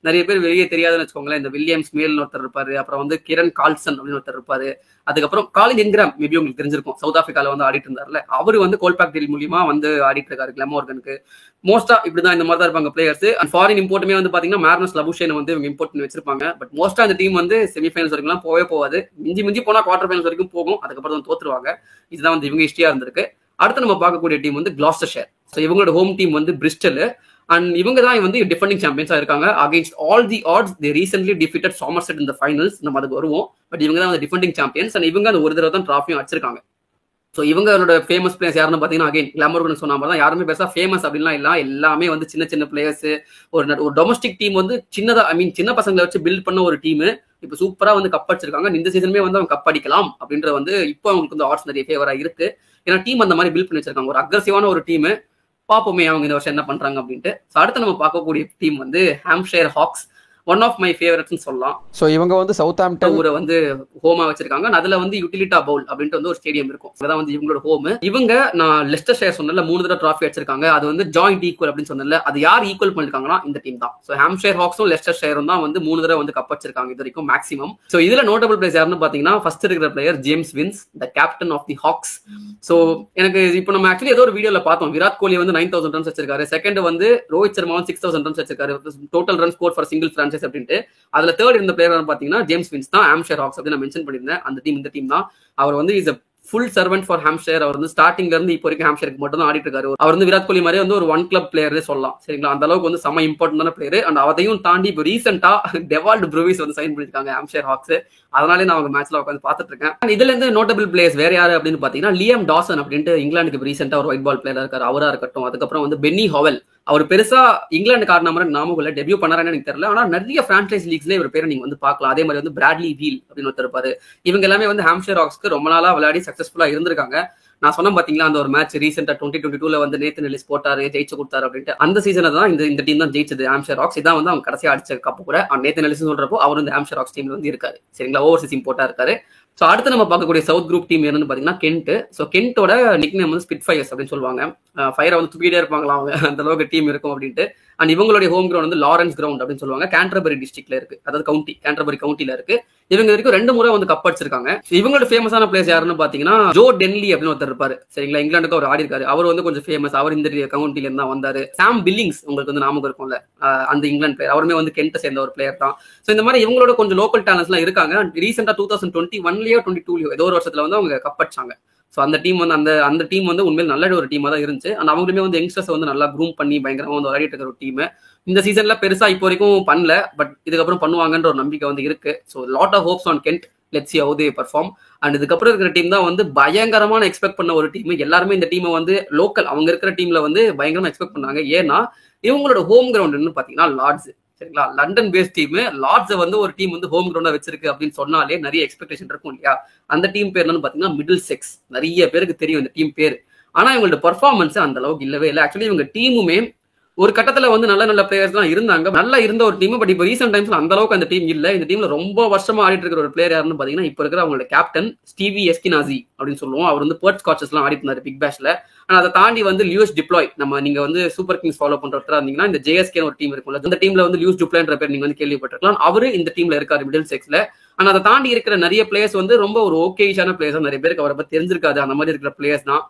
நிறைய பேர் வெளியே தெரியாதுன்னு வச்சுக்கோங்களேன். இந்த வில்லியம்ஸ் மேல்னு ஒருத்தர் இருப்பாரு, அப்புறம் வந்து கிரண் கால்சன் அப்படின்னு ஒருத்தர் இருப்பாரு, அதுக்கப்புறம் காலின் இன்கிராம், மேபி உங்களுக்கு தெரிஞ்சிருக்கும், சவுத் ஆப்பிரிக்கால வந்து ஆடிட்டு இருந்தாருல, அவரு வந்து கோல்பாக் டீல் மூலியமா வந்து ஆடிட்டு இருக்காரு கிளமோர்கனுக்கு. மோஸ்டா இப்படிதான் இந்த மாதிரி தான் இருப்பாங்க பிளேயர்ஸ். அண்ட் ஃபாரின் இம்போர்ட்டுமே வந்து பாத்தீங்கன்னா மேர்னஸ் லபுஷேன் வந்து இவங்க இம்போர்ட் பண்ணி வச்சிருப்பாங்க. பட் மோஸ்டா அந்த டீம் வந்து செமிஃபைனல்ஸ் வரைக்கும் போகாது. மிஞ்சி போனா குவார்டர் ஃபைனல்ஸ் வரைக்கும் போகும், அதுக்கப்புறம் தான் தோத்துருவாங்க. இதுதான் வந்து இவங்க ஹிஸ்டரியா இருந்திருக்கு. அடுத்து நம்ம பார்க்கக்கூடிய டீம் வந்து கிளாஸ்டர்ஷைர். ஸோ இவங்களோட ஹோம் டீம் வந்து பிரிஸ்டல். அண்ட் இவங்க தான் வந்து டிஃபெண்டிங் சாம்பியன்ஸா இருக்காங்க. Against all the odds they recently defeated Somerset in the finals. நம்ம அதுக்கு வருவோம். பட் இவங்க தான் வந்து டிஃபெண்டிங் சாம்பியன்ஸ். அண்ட் இவங்க அந்த ஒரு தடவை தான் டிராஃபியும் அடிச்சிருக்காங்க. ஸோ இவங்களோட ஃபேமஸ் பிளேயர்ஸ் யாருன்னு பார்த்தீங்கன்னா அகைன் கிளாமோர்கன் சொன்ன மாதிரி தான், யாருமே பெருசாக ஃபேமஸ் அப்படின்லாம் இல்லை. எல்லாமே வந்து சின்ன சின்ன பிளேயர்ஸ். ஒரு டொமஸ்டிக் டீம் வந்து சின்னதா, ஐ மீன் சின்ன பசங்களை வச்சு பில்ட் பண்ண ஒரு டீம். இப்போ சூப்பரா வந்து கப் அடிச்சிருக்காங்க. இந்த சீசனுமே வந்து அவங்க கப் அடிக்கலாம் அப்படின்ற வந்து இப்போ அவங்களுக்கு வந்து ஆட்ஸ் நிறைய ஃபேவரா இருக்கு. ஏன்னா டீம் அந்த மாதிரி பில்ட் பண்ணி வச்சிருக்காங்க. ஒரு அக்ரெசிவான ஒரு டீம். பார்ப்போமே அவங்க இந்த வருஷம் என்ன பண்றாங்க அப்படின்ட்டு. ஸோ அடுத்து நம்ம பார்க்கக்கூடிய டீம் வந்து Hampshire Hawks. One of my ஃபேவரட்ஸ்னு சொல்லலாம். ஸோ இவங்க வந்து சவுத்தாம்ப்டன் ஊரை வந்து ஹோமா வச்சிருக்காங்க. அதுல வந்து யூட்டிலிட்டா பவுல் அப்படின்ட்டு வந்து ஒரு ஸ்டேடியம் இருக்கும். அதான் வந்து இவங்களோட ஹோம். இவங்க நான் லெஸ்டர் ஷயர் சொன்னல 3 தடவை டிராஃபி வச்சிருக்காங்க. அது வந்து ஜாயிண்ட் ஈக்குவல் அப்படின்னு சொன்னல, அது யார் ஈக்குவல் பண்ணிருக்காங்கன்னா இந்த டீம் தான். ஸோ ஹாம்ஷயர் ஹாக்ஸும் லெஸ்டர் ஷயரும் தான் வந்து 3 தடவை வந்து கப் வச்சிருக்காங்க இது வரைக்கும் மேக்ஸிமம். ஸோ இதுல நோட்டபிள் பிளேயர்ஸ் யாருன்னு பாத்தீங்கன்னா ஃபர்ஸ்ட் இருக்கிற player James Vince, the captain of the Hawks. So எனக்கு இப்போ நம்ம ஆக்சுவலி ஏதோ ஒரு வீடியோல பார்த்தோம், விராட் கோலி வந்து 9000 ரன்ஸ் வச்சிருக்காரு. செகண்ட் வந்து ரோஹித் சர்மா 6000 ரன்ஸ் வச்சிருக்காரு total run score for single franchise அப்படின்ட்டு. அதுல தேர்ட் இருந்த பிளேயர் பாத்தீங்கன்னா ஜேம்ஸ் வின்ஸ் தான், ஹாம்ஷயர் ஹாக்ஸ் அப்படின்னு நான் மென்ஷன் பண்ணியிருந்தேன். அந்த டீம் இந்த டீம் தான். அவர் வந்து is full servant for Hampshire. அவர் வந்து ஸ்டார்டிங்ல இருந்து இப்போ வரைக்கும் ஹாம்ஷயருக்கு மட்டும் தான் ஆடிட்டு இருக்காரு. அவர் வந்து விராட் கோலி மாதிரியே வந்து ஒரு ஒன் கிளப் பிளேயரே சொல்லலாம் சரிங்களா. அந்த அளவுக்கு வந்து செம இம்பார்ட்டன்டான பிளேயர். அண்ட் அதையும் தாண்டி இப்போ ரீசெண்டா டெவால்ட் ப்ரூவிஸ் வந்து சைன் பண்ணிருக்காங்க ஹாம்ஷயர் ஹாக்ஸ். அதனாலே நான் அவங்க மேட்ச்ல உட்காந்து பார்த்துட்டு இருக்கேன். இதுல இருந்து நோட்டபிள் பிளேயர்ஸ் வேற யாரு அப்படின்னு பாத்தீங்கன்னா லியம் டாசன் அப்படின்ட்டு இங்கிலாந்துக்கு ரீசெண்டா ஒரு ஒயிட் பால் பிளேயரா இருக்காரு, அவரா இருக்கட்டும். அதுக்கப்புறம் வந்து பென்னி ஹோவல், அவர் பெருசா இங்கிலாந்து காரண மாதிரி நாம டெபியூ பண்ணாரான்னு எனக்கு தெரியல. ஆனா நிறைய பிரான்சைஸ் லீக்ஸ்ல இவர் பேரை நீங்க வந்து பார்க்கலாம். அதே மாதிரி வந்து பிராட்லி வீல் அப்படின்னு ஒருத்தர் இருப்பாரு. இவங்க எல்லாமே வந்து ஹாம்ஷயர் ஹாக்ஸ்க்கு ரொம்ப நாளா விளையாடி சக்சஸ்ஃபுல்லா இருந்திருக்காங்க. நான் சொன்ன பாத்தீங்களா அந்த ஒரு மேட்ச் ரீசெண்டா 2022 வந்து நேத்தன் எல்லிஸ் போட்டாரு, ஜெயிச்சு கொடுத்தாரு அப்படின்ட்டு. அந்த சீசனை தான் இந்த டீம் தான் ஜெயிச்சது ஹாம்ஷயர் ஹாக்ஸ். இதான் வந்து அவங்க கடைசியா அடிச்ச கப்பு கூட. நேத்தன் எல்லிஸ் சொல்றப்போ அவர் வந்து ஹாம்ஷயர் ஹாக்ஸ் டீம்ல வந்து இருக்காரு சரிங்களா, ஓவர்சீஸ் இம்போர்ட்டா இருக்காரு. ஸோ அடுத்து நம்ம பார்க்கக்கூடிய சவுத் குரூப் டீம் என்னன்னு பாத்தீங்கன்னா கென்ட். ஸோ கென்ட்டோட நிக்நேம் வந்து ஸ்பிட் ஃபயர்ஸ் அப்படின்னு சொல்லுவாங்க. ஃபயரை வந்து தூக்கிட்டே இருப்பாங்களா அவங்க, அந்த அளவுக்கு டீம் இருக்கும் அப்படின்ட்டு. அண்ட் இவங்களுடைய ஹோம் கிரவுண்ட் வந்து லாரன்ஸ் கிரவுண்ட் அப்படின்னு சொல்லுவாங்க, கேண்டர்பரி டிஸ்ட்ரிக்ட்ல இருக்கு, அதாவது கவுண்டி கேண்டர்பரி கவுண்டில இருக்கு. இவங்க வரைக்கும் 2 முறை வந்து கப் அடிச்சிருக்காங்க. இவங்களோட ஃபேமஸான பிளேஸ் யாருன்னு பாத்தீங்கன்னா ஜோ டென்லி அப்படின்னு ஒருத்தர் இருப்பாரு சரிங்களா, இங்கிலாந்துக்கு அவர் ஆடி இருக்காரு. அவர் வந்து கொஞ்சம் ஃபேமஸ், அவர் இந்த கவுண்டில இருந்தா வந்தாரு. சாம் பில்லிங்ஸ் உங்களுக்கு வந்து ஞாபகம் இருக்கும்ல, அந்த இங்கிலாந்து பிளேயர், அவருமே வந்து கென்ட்டை சேர்ந்த ஒரு பிளேயர் தான். ஸோ இந்த மாதிரி இவங்களோட கொஞ்சம் லோக்கல் டேலண்ட்ஸ் எல்லாம் இருக்காங்க. ரீசெண்டா 2021லயோ 22லயோ ஏதோ ஒரு வருஷத்துல வந்து அவங்க கப் அடிச்சாங்க. ஸோ அந்த டீம் வந்து அந்த டீம் வந்து உண்மையில் நல்ல ஒரு டீமா தான் இருந்துச்சு. அண்ட் அவங்களுமே வந்து யங்ஸ்டர்ஸ் வந்து நல்லா க்ரூம் பண்ணி பயங்கரமா வந்து விளையாடிட்டு இருக்கிற ஒரு டீம். இந்த சீசன்ல பெருசா இப்போ வரைக்கும் பண்ணல, பட் இதுக்கப்புறம் பண்ணுவாங்கன்ற ஒரு நம்பிக்கை வந்து இருக்கு. So lot of hopes on Kent, let's see how they perform. And இதுக்கப்புறம் இருக்கிற டீம் தான் வந்து பயங்கரமான எக்ஸ்பெக்ட் பண்ண ஒரு டீம். எல்லாருமே இந்த டீமை வந்து லோக்கல் அவங்க இருக்கிற டீம்ல வந்து பயங்கரமா எக்ஸ்பெக்ட் பண்ணாங்க. ஏன்னா இவங்களோட ஹோம் கிரவுண்ட் பாத்தீங்கன்னா லார்ட்ஸ் சரிங்களா, லண்டன் பேஸ்ட் டீம். லார்ட்ஸை வந்து ஒரு டீம் வந்து ஹோம் கிரவுண்டா வச்சிருக்கு அப்படின்னு சொன்னாலே நிறைய எக்ஸ்பெக்டேஷன் இருக்கும் இல்லையா. அந்த டீம் பேர் என்னன்னு பாத்தீங்கன்னா மிடில் செக்ஸ். நிறைய பேருக்கு தெரியும் இந்த டீம் பேர். ஆனா இவங்களோட பர்ஃபார்மன்ஸ் அந்த அளவுக்கு இல்லவே இல்லை. ஆக்சுவலி இவங்க டீமுமே ஒரு கட்டத்துல வந்து நல்ல பிளேயர்ஸ் எல்லாம் இருந்தாங்க, நல்லா இருந்த ஒரு டீம். பட் இப்போ ரீசெண்ட் டைம்ஸ்ல அந்த அளவுக்கு அந்த டீம் இல்ல. இந்த டீம்ல ரொம்ப வருஷமா ஆடிட்டு இருக்கிற ஒரு பிளேயர் யாருன்னு பாத்தீங்கன்னா இப்ப இருக்கிற அவங்களோட கேப்டன் ஸ்டீவி எஸ்கினாசி அப்படின்னு சொல்லுவோம். அவர் வந்து பர்த் ஸ்காட்சஸ் எல்லாம் ஆடிட்டு இருந்தாரு பிக் பேஷ்ல. ஆனா அதை தாண்டி வந்து லியூஸ் டிப்ளாய், நீங்க வந்து சூப்பர் கிங்ஸ் ஃபாலோ பண்றதா இருந்தீங்கன்னா இந்த ஜேஎஸ்கே ஒரு டீம் இருக்கும்ல, அந்த டீம்ல வந்து லியூஸ் டிப்ளாய்ன்ற பேர் நீங்க வந்து கேள்விப்பட்டிருக்கலாம். அவரு இந்த டீம்ல இருக்காரு மிடில் செக்ஸ்ல. ஆனா அதை தாண்டி இருக்கிற நிறைய பிளேயர்ஸ் வந்து ரொம்ப ஒரு ஓகேஷான பிளேயர்ஸ், நிறைய பேருக்கு அவரை பத்தி தெரிஞ்சிருக்காது. அந்த மாதிரி இருக்கிற பிளேயர்ஸ் தான்.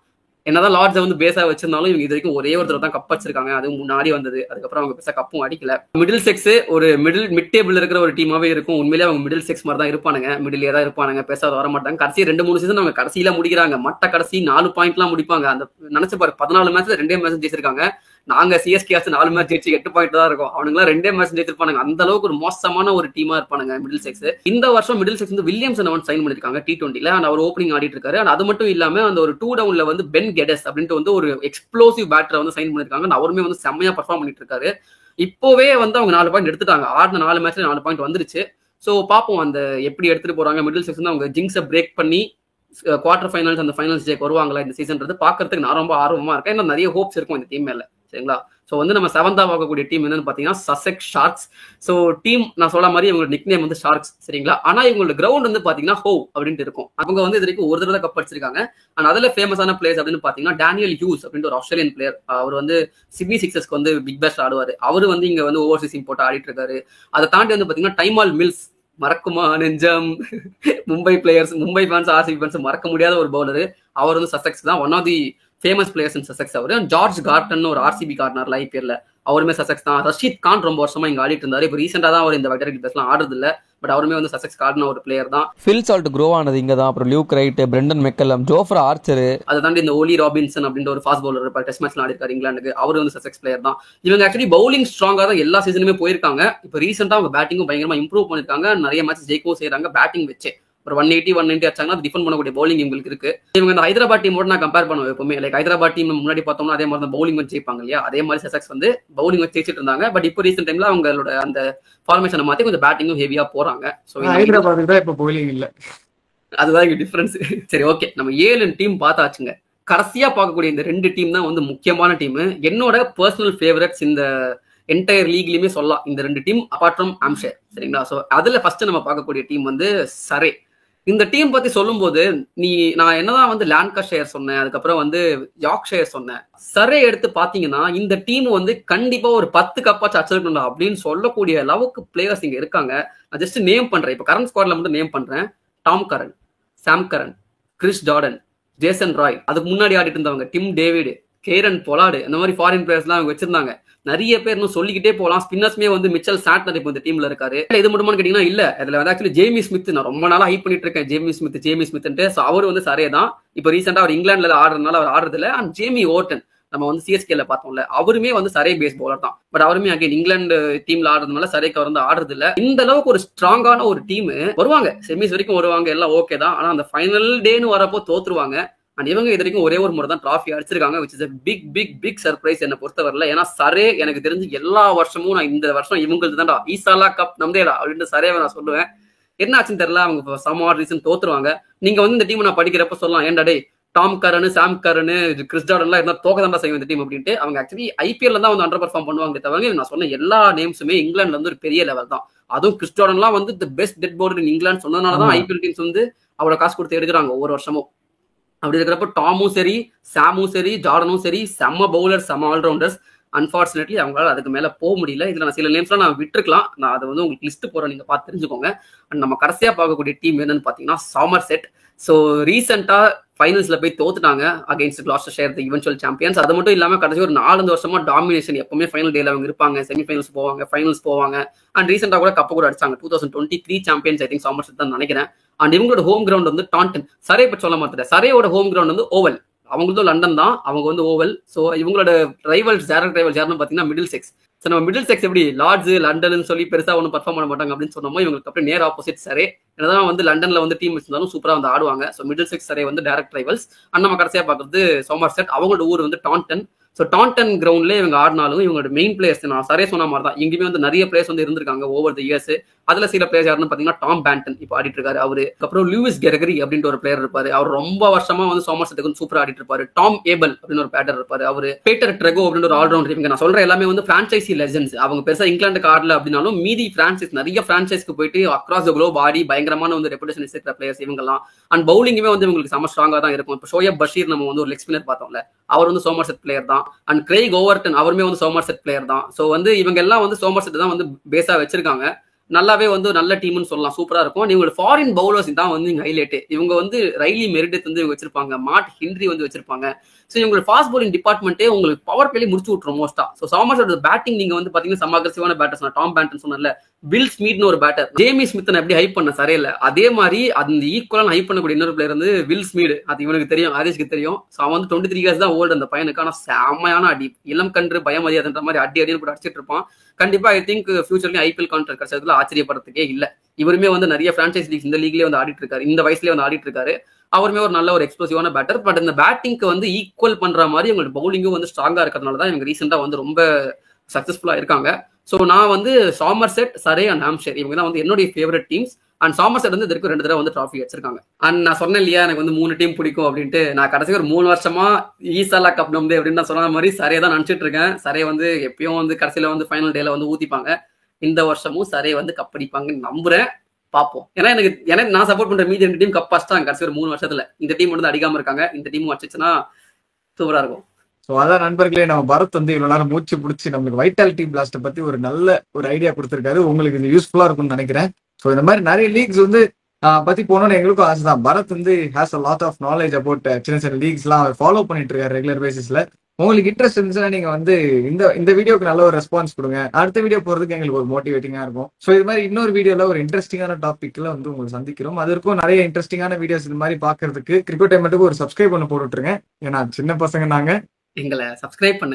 என்னதான் லார்ட்ஸை வந்து பேஸா வச்சிருந்தாலும் இவங்க இது வரைக்கும் ஒரே ஒரு தடவை தான் கப் அடிச்சிருக்காங்க, அதுவும் முன்னாடி வந்தது. அதுக்கப்புறம் அவங்க பெருசா கப்பும் அடிக்கல. மிடில் செக்ஸ் ஒரு மிட் டேபிள் இருக்கிற ஒரு டீமாவே இருக்கும். உண்மையிலேயே அவங்க மிடில் செக்ஸ் மாதிரி தான் இருப்பானுங்க, மிடிலே தான் இருப்பானுங்க, பெருசா வர மாட்டாங்க. கடைசி 2-3 சீசன் அவங்க கடைசியில முடிக்கிறாங்க, மட்ட கடைசி 4 பாயிண்ட்லாம் முடிப்பாங்க. அந்த நினைச்சு பாரு, 14 மேட்ச்ல 2 மேட்ச் ஜெயிச்சிருக்காங்க. நாங்க சிஎஸ்கே 4 மேட்ச் ஜெயிச்சு 8 பாயிண்ட் தான் இருக்கும். அவனுங்க 2 மேட்ச் ஜெயிச்சிருப்பானுங்க. அந்த அளவுக்கு ஒரு மோசமான ஒரு டீமா இருப்பானுங்க மிடில் செக்ஸ். இந்த வருஷம் மிடில் செக்ஸ் வந்து வில்லியம்சன் அவன் சைன் பண்ணிருக்காங்க T20ல. அண்ட் அவர் ஓப்பனிங் ஆடிட்டு இருக்காரு. அண்ட் அது மட்டும் இல்லாம அந்த ஒரு 2 டவுன்ல வந்து பென் கெடஸ் அப்படின்ட்டு வந்து ஒரு எக்ஸ்ப்ளோசிவ் பேட்டரை வந்து சைன் பண்ணிருக்காங்க. அவருமே வந்து செம்மையா பர்ஃபார்ம் பண்ணிட்டு இருக்காரு. இப்போவே வந்து அவங்க 4 பாயிண்ட் எடுத்துட்டாங்க. ஆடின 4 மேட்ச்ல 4 பாயிண்ட் வந்துருச்சு. சோ பாப்போம் அந்த எப்படி எடுத்துட்டு போறாங்க. மிடில் செக்ஸ் வந்து அவங்க ஜிங்ஸை பிரேக் பண்ணி குவார்டர் ஃபைனல்ஸ் அந்த ஃபைனல்ஸ் ஜெயிக்க வருவாங்களா இந்த சீசன்றது பாக்குறதுக்கு நான் ரொம்ப ஆர்வமா இருக்கேன். ஏன்னா நிறைய ஹோப்ஸ் இருக்கும் இந்த டீம் மேல சரிங்களா. ஸோ வந்து நம்ம 7th பார்க்கக்கூடிய டீம் என்னன்னு பாத்தீங்கன்னா சசெக்ஸ் ஷார்க்ஸ். ஸோ டீம் நான் சொல்ல மாதிரி இவங்களோட நிக்நேம் வந்து ஷார்க்ஸ் சரிங்களா. ஆனா இவங்களோட கிரவுண்ட் வந்து பாத்தீங்கன்னா ஹோவ் அப்படின்ட்டு இருக்கும். அவங்க வந்து இது வரைக்கும் ஒரு தடவை கப் அடிச்சிருக்காங்க. அண்ட் அதுல ஃபேமஸான பிளேயர்ஸ் அப்படின்னு பாத்தீங்கன்னா டேனியல் ஹியூஸ் அப்படின்ற ஒரு ஆஸ்திரேலியன் பிளேயர். அவர் வந்து சிட்னி சிக்ஸர்ஸ்க்கு வந்து பிக் பேஷ் ஆடுவாரு. அவரு வந்து இங்க வந்து ஓவர்சீஸ் இம்போர்ட் ஆடிட்டு இருக்காரு. அதை தாண்டி வந்து பாத்தீங்கன்னா டைமால் மில்ஸ், மறக்குமா நெஞ்சம், Mumbai players, Mumbai fans, RCB fans மறக்க முடியாத ஒரு பவுலர். அவர் வந்து சசெக்ஸ் தான், one of the famous players in Sussex. அவரு ஜார்ஜ் கார்டன் ஒரு ஆர்சிபி கார்னர் ஐபிஎல்ல, அவருமே சசெக்ஸ் தான். ரஷீத் கான் ரொம்ப வருஷமா இங்க ஆடிட்டு இருந்தாரு. இப்போ ரீசெண்டா தான் அவர் இந்த வெட்டரி பேஸ்லாம் ஆடுறது இல்ல. பட் அவருமே வந்து சசெக்ஸ் கார்டன் ஒரு பிளேயர் தான். ஃபில் சால்ட் க்ரோ ஆனது இங்க தான். அப்புறம் Luke right, Brendan McCullum, Jofra Archer, அதை தாண்டி இந்த ஓலி ராபின்சன் அப்படின்ற ஒரு ஃபாஸ்ட் பவுலர் இருப்பார், டெஸ்ட் மேட்ச்ல ஆடிருக்காரு இங்கிலாந்துக்கு. அவர் வந்து சசெக்ஸ் பிளேயர் தான். இவங்க ஆக்சுவலி பவுலிங் ஸ்ட்ராங்கா தான் எல்லா சீசனுமே போயிருக்காங்க. இப்போ ரீசெண்டா அவங்க பேட்டிங்கும் பயங்கரமா இம்ப்ரூவ் பண்ணிருக்காங்க. நிறைய மேட்ச் ஜெயிக்கவும் செய்யறாங்க பேட்டிங் வச்சு. ஒரு 180 அடிச்சாங்கன்னா டிஃபெண்ட் பண்ணக்கூடிய பவுலிங் இவங்களுக்கு இருக்கு. இவங்க இந்த ஹைதராபாத் டீமோட நான் கம்பேர் பண்ணுவேன் எப்பவுமே. லைக் ஹைதராபாத் டீம் முன்னாடி பார்த்தோம்னா அதே மாதிரி தான் பவுலிங் வச்சு ஜெயிப்பாங்க இல்லையா, அதே மாதிரி சசெக்ஸ் வந்து பவுலிங் வச்சு ஜெயிச்சிட்டு இருந்தாங்க. பட் இப்போ ரீசெண்ட் டைம்ல அவங்களோட அந்த ஃபார்மேஷனை மாத்தி கொஞ்சம் பேட்டிங்கும் ஹெவியா போறாங்க. ஹைதராபாத் தான் இப்போ பவுலிங் இல்ல, அதுதான் இங்க டிஃபரன்ஸ். சரி ஓகே, நம்ம 7 டீம் பார்த்தாச்சுங்க. கடைசியா பார்க்கக்கூடிய இந்த 2 டீம் தான் வந்து முக்கியமான டீம். என்னோட பர்சனல் ஃபேவரட்ஸ் என்டையர் லீக்லயுமே சொல்லலாம் இந்த 2 டீம் அபார்ட் ஃப்ரம் ஆம்ஷேர். சரிங்களா? ஸோ அதுல ஃபர்ஸ்ட் நம்ம பார்க்கக்கூடிய டீம் வந்து சரே. இந்த டீம் பத்தி சொல்லும் போது நான் என்னதான் வந்து லான்காஷயர் சொன்னேன், அதுக்கப்புறம் வந்து யார்க்ஷயர் சொன்னேன், சரே எடுத்து பாத்தீங்கன்னா இந்த டீம் வந்து கண்டிப்பா ஒரு 10 கப்பாச்சும் அடிச்சிருக்கணும் அப்படின்னு சொல்லக்கூடிய அளவுக்கு பிளேயர்ஸ் இங்க இருக்காங்க. நான் ஜஸ்ட் நேம் பண்றேன், இப்ப கரண்ட் ஸ்குவாட்ல மட்டும் நேம் பண்றேன். Tom Curran, Sam Curran, Chris Jordan, Jason Roy, அதுக்கு முன்னாடி ஆடிட்டு இருந்தவங்க டிம் டேவிட், கேரன் பொலார்டு, இந்த மாதிரி ஃபாரின் பிளேயர்ஸ் எல்லாம் அவங்க வச்சிருந்தாங்க. நிறைய பேர் இன்னும் சொல்லிக்கிட்டே போகலாம். ஸ்பின்னர்ஸ்மே வந்து மிச்சல் சாட்னர் இப்போ இந்த டீம்ல இருக்காரு. இது மட்டுமான்னு கேட்டீங்கன்னா இல்ல, அதுல வந்து ஆக்சுவலி ஜேமி ஸ்மித், நான் ரொம்ப நாளா ஹைப் பண்ணிட்டு இருக்கேன் ஜேமி ஸ்மித். சோ அவர் வந்து சரே தான். இப்போ ரீசெண்டா அவர் இங்கிலாந்துல ஆடுறதுனால அவர் ஆடுறது இல்ல. அண்ட் ஜேமி ஓர்டன் நம்ம வந்து சிஎஸ்கேல பார்த்தோம்ல, அவருமே வந்து சரே பேஸ் பவுலர் தான். பட் அவருமே அகைன் இங்கிலாந்து டீம்ல ஆடுறதுனால சரேக்கு அவர் வந்து ஆடுறது இல்ல. இந்த அளவுக்கு ஒரு ஸ்ட்ராங்கான ஒரு டீம் வருவாங்க, செமிஸ் வரைக்கும் வருவாங்க, எல்லாம் ஓகே தான். ஆனா அந்த ஃபைனல் டேன்னு வரப்போ தோத்துருவாங்க. அண்ட் இவங்க இது வரைக்கும் ஒரே ஒரு முறை தான் டிராஃபி அடிச்சிருக்காங்க, which is a big surprise என்ன பொறுத்தவரையில. ஏன்னா சரே எனக்கு தெரிஞ்சு எல்லா வருஷமும் நான் இந்த வருஷம் இவங்களுக்கு தான்டா ஈசாலா கப் நம்தேடா அப்படின்ட்டு சரேவை நான் சொல்லுவேன். என்ன ஆச்சுன்னு தெரியல, அவங்க சம் ஆட் ரீசன் தோத்துருவாங்க. நீங்க வந்து இந்த டீம் நான் படிக்கிறப்ப சொல்லலாம், ஏன்டா டே டாம் கரனு, சாம் கரனு, கிறிஸ் ஜார்டன்லாம் இருந்தா தோக்க தாண்டா செய்யும் இந்த டீம் அப்படின்ட்டு. அவங்க ஆக்சுவலி ஐபிஎல்ல தான் வந்து அண்டர் பெர்ஃபார்ம் பண்ணுவாங்க தவிர நான் சொன்ன எல்லா நேம்ஸுமே இங்கிலாந்துல வந்து ஒரு பெரிய லெவல் தான். அதுவும் கிறிஸ் ஜார்டன்லாம் வந்து the best death bowler in England சொன்னதுனாலதான் ஐபிஎல் டீம்ஸ் வந்து அவ்வளவு காசு கொடுத்து எடுக்கிறாங்க ஒவ்வொரு வருஷமும். அப்படி இருக்கிறப்ப டாமும் சரி, சாமும் சரி, ஜார்டனும் சரி, செம்ம பவுலர், செம்ம ஆல்ரவுண்டர்ஸ். அன்பார்ச்சுனேட்லி அவங்களால அதுக்கு மேல போக முடியல. இதுல நான் சில நேம்ஸ்லாம் நான் விட்டுருக்கலாம், நான் அதை வந்து உங்களுக்கு லிஸ்ட் போறேன், நீங்க பார்த்து தெரிஞ்சுக்கோங்க. அண்ட் நம்ம கடைசியா பார்க்கக்கூடிய டீம் என்னன்னு பாத்தீங்கன்னா சாமர்செட். ஸோ ரீசெண்டா ஃபைனல்ஸ்ல போய் தோத்துட்டாங்க அகைன்ஸ்ட் கிளாஸ்டர்ஷயர், தி ஈவென்ச்சுவல் சாம்பியன்ஸ். அது மட்டும் இல்லாம கடைசி ஒரு 4 வருஷமா டாமினேஷன், எப்பவுமே ஃபைனல் டேல அவங்க இருப்பாங்க, செமிஃபைனல்ஸ் போவாங்க, ஃபைனல்ஸ் போவாங்க. அண்ட் ரீசெண்டா கூட கப்ப கூட அடிச்சாங்க. 2023 சாம்பியன்ஸ் ஐ திங்க் சாமர்செட் தான் நினைக்கிறேன். அண்ட் இவங்களோட ஹோம் கிரவுண்ட் வந்து டாண்டன். சரே பற்றி சொல்ல மாட்டேன், சரேயோட ஹோம் கிரவுண்ட் வந்து ஓவல், அவங்களதும் லண்டன் தான், அவங்க வந்து ஓவல். ஸோ இவங்களோட ரைவல்ஸ் டைரக்ட் ரைவல்ஸ் யாருன்னு பாத்தீங்கன்னா மிடில் செக்ஸ். ஸோ நம்ம மிடில் செக்ஸ் எப்படி லார்ட்ஸ் லண்டன்னு சொல்லி பெருசா ஒன்றும் பர்ஃபார்ம் பண்ண மாட்டாங்க அப்படின்னு சொன்னோமோ, இவங்களுக்கு அப்படியே நேர் ஆப்போசிட் சரே. என்னதான் வந்து லண்டன்ல வந்து டீம் வச்சிருந்தாலும் சூப்பரா வந்து ஆடுவாங்க. ஸோ மிடில் செக்ஸ் சரே வந்து டைரக்ட் ரைவல்ஸ். அண்ட் நம்ம கடைசியா பாக்குறது சாமர்செட், அவங்களோட ஊர் வந்து டாண்டன். ஸோ டாண்டன் கிரவுண்ட்லேயே இவங்க ஆடினாலும் இவங்களோட மெயின் பிளேயர்ஸ் நான் சரே சொன்ன மாதிரி தான், இங்கேயுமே வந்து நிறைய பிளேயர்ஸ் வந்து இருந்திருக்காங்க ஓவர் தி இயர்ஸ். அதுல சில பிளேயர்ஸ் யாருன்னு பாத்தீங்கன்னா டாம் பேண்டன் இப்போ ஆடிட்டு இருக்காரு அவரு. அப்புறம் லூயிஸ் கெரகரி அப்படின்ற ஒரு பிளேயர் இருப்பாரு, அவர் ரொம்ப வருஷமா வந்து சாமர்செட்டுக்கு வந்து சூப்பரா ஆடிட்டு இருப்பாரு. டாம் ஏபல் அப்படின்னு ஒரு பேட்டர் இருப்பாரு, அவரு. பீட்டர் ட்ரெகோ அப்படின்னு ஒரு ஆல்ரவுண்டர். இவங்க நான் சொல்ற எல்லாமே வந்து பிரான்சைசி லெஜெண்ட்ஸ். அவங்க பெருசா இங்கிலாந்துக்கு ஆடல அப்படின்னாலும் மீதி பிரான்சைஸ், நிறைய பிரான்சைஸ்க்கு போயிட்டு அக்ராஸ் த குளோப் ஆடி பயங்கரமான வந்து ரெப்புடேஷன் இருக்கிற பிளேயர்ஸ் இவங்கலாம். அண்ட் பவுலிங்குமே வந்து இவங்களுக்கு செம ஸ்ட்ராங்கா தான் இருக்கும். இப்போ ஷோயப் பஷீர் நம்ம வந்து ஒரு லெக் ஸ்பின்னர் பார்த்தோம்ல, அவர் வந்து சாமர்செட் பிளேயர் தான். அண்ட் கிரெய்க் ஓவர்டன் அவருமே வந்து சாமர்செட் பிளேயர் தான். ஸோ வந்து இவங்க எல்லாம் வந்து சாமர்செட் தான் வந்து பேஸா வச்சிருக்காங்க. நல்லாவே வந்து நல்ல டீம்னு சொல்லலாம், சூப்பரா இருக்கும். இவங்க ஃபாரின் பவுலர்ஸ் தான் வந்து ஹைலைட். இவங்க வந்து ரைலி மெரிடத் வந்து இவங்க வச்சிருப்பாங்க, மார்ட் ஹென்ரி வந்து வச்சிருப்பாங்க. ஸோ இவங்க ஃபாஸ்ட் பவுலிங் டிபார்ட்மெண்ட்டே உங்களுக்கு பவர் பிளே முடிச்சு விட்டுரும் மோஸ்டா. ஸோ சாமர்செட் பேட்டிங் நீங்க வந்து பாத்தீங்கன்னா செம அக்ரெசிவான பேட்டர்ஸ். நான் டாம் பேண்டன் சொன்னேன்ல, வில் ஸ்மித்னு ஒரு பேட்டர், ஜேமி ஸ்மித் எப்படி ஹைப் பண்ண சரையில, அதே மாதிரி அந்த ஈக்குவலா ஹைப் பண்ணக்கூடிய இன்னொரு பிளேயர் வந்து வில் ஸ்மீட். அது இவனுக்கு தெரியும், ஆதேஷ்க்கு தெரியும். ஸோ அவன் வந்து 23 இயர்ஸ் தான் ஓல்டு அந்த பையனுக்கு. ஆனா செம்மையான அடி, இளம் கன்று பயமதியாதுன்ற மாதிரி அடின்னு கூட அடிச்சிட்டு இருப்பான். கண்டிப்பா ஐ திங்க் ஃபியூச்சர்லயும் ஐபிஎல் கான்ட்ராக்ட் கிடைச்சதுல ஆச்சரியப்படுறதுக்கே இல்ல. இவருமே வந்து நிறைய பிரான்சைஸ் லீக்ஸ் இந்த லீக்லயே வந்து ஆடிட்டு இருக்காரு, இந்த வயசுலயே வந்து ஆடிட்டு இருக்காரு. அவருமே ஒரு நல்ல ஒரு எக்ஸ்ப்ளோசிவான பேட்டர். பட் இந்த பேட்டிங்க்கு வந்து ஈக்குவல் பண்ற மாதிரி இவங்க பவுலிங்கும் வந்து ஸ்ட்ராங்கா இருக்கிறதுனால தான் இவங்க ரீசெண்டா வந்து ரொம்ப சக்சஸ்ஃபுல்லா இருக்காங்க. ஸோ நான் வந்து சாமர்செட், சரே அண்ட் ஹாம்ஷயர் இவங்க தான் வந்து என்னுடைய ஃபேவரட் டீம்ஸ். அண்ட் சாமர்செட் வந்து இதற்கு 2 தடவை வந்து ட்ராஃபி வச்சிருக்காங்க. அண்ட் நான் சொன்னேன் இல்லையா எனக்கு வந்து 3 டீம் பிடிக்கும் அப்படின்ட்டு. நான் கடைசி ஒரு 3 வருஷமா ஈசாலா கப் நம்பே அப்படின்னு நான் சொன்ன மாதிரி சரே தான் நினைச்சிட்டு இருக்கேன். சரே வந்து எப்பயும் வந்து கடைசியில வந்து ஃபைனல் டேல வந்து ஊத்திப்பாங்க. இந்த வருஷமும் சரே வந்து கப் அடிப்பாங்கன்னு நம்புறேன், பார்ப்போம். ஏன்னா எனக்கு நான் சப்போர்ட் பண்ற மீதி 2 டீம் கப் அடிச்சிட்டாங்க கடைசி ஒரு 3 வருஷத்துல. இந்த டீம் வந்து அடிக்காம இருக்காங்க, இந்த டீமும் அடிச்சுன்னா சூப்பரா இருக்கும். ஸோ அதான் நண்பர்களே, நம்ம பரத் வந்து இவ்வளவு நேரம் மூச்சு பிடிச்சி நம்மளுக்கு வைட்டாலிட்டி பிளாஸ்ட் பத்தி ஒரு நல்ல ஒரு ஐடியா கொடுத்திருக்காரு. உங்களுக்கு இது யூஸ்ஃபுல்லா இருக்கும்னு நினைக்கிறேன். ஸோ இந்த மாதிரி நிறைய லீக்ஸ் வந்து பத்தி போனோம்னு எங்களுக்கும் ஆசை தான். பரத் வந்து has a lot of knowledge about சின்ன சின்ன லீக்ஸ் எல்லாம் அவர் ஃபாலோ பண்ணிட்டு இருக்காரு ரெகுலர் பேசிஸ்ல. உங்களுக்கு இன்ட்ரெஸ்ட் இருந்துச்சுன்னா நீங்க வந்து இந்த வீடியோக்கு நல்ல ஒரு ரெஸ்பான்ஸ் கொடுங்க, அடுத்த வீடியோ போறதுக்கு எங்களுக்கு ஒரு மோட்டிவேட்டிங்கா இருக்கும். ஸோ இது மாதிரி இன்னொரு வீடியோல ஒரு இன்ட்ரெஸ்டிங்கான டாபிக்ல வந்து உங்களை சந்திக்கிறோம். அதற்கும் நிறைய இன்ட்ரெஸ்டிங்கான வீடியோஸ் இது மாதிரி பாக்குறதுக்கு கிரிக்கெட் டைமெண்ட்டுக்கு ஒரு சப்ஸ்கிரைப் பண்ண போட்டுருங்க. ஏன்னா சின்ன பசங்க நாங்க, எங்களை சப்ஸ்கிரைப் பண்ணுங்க.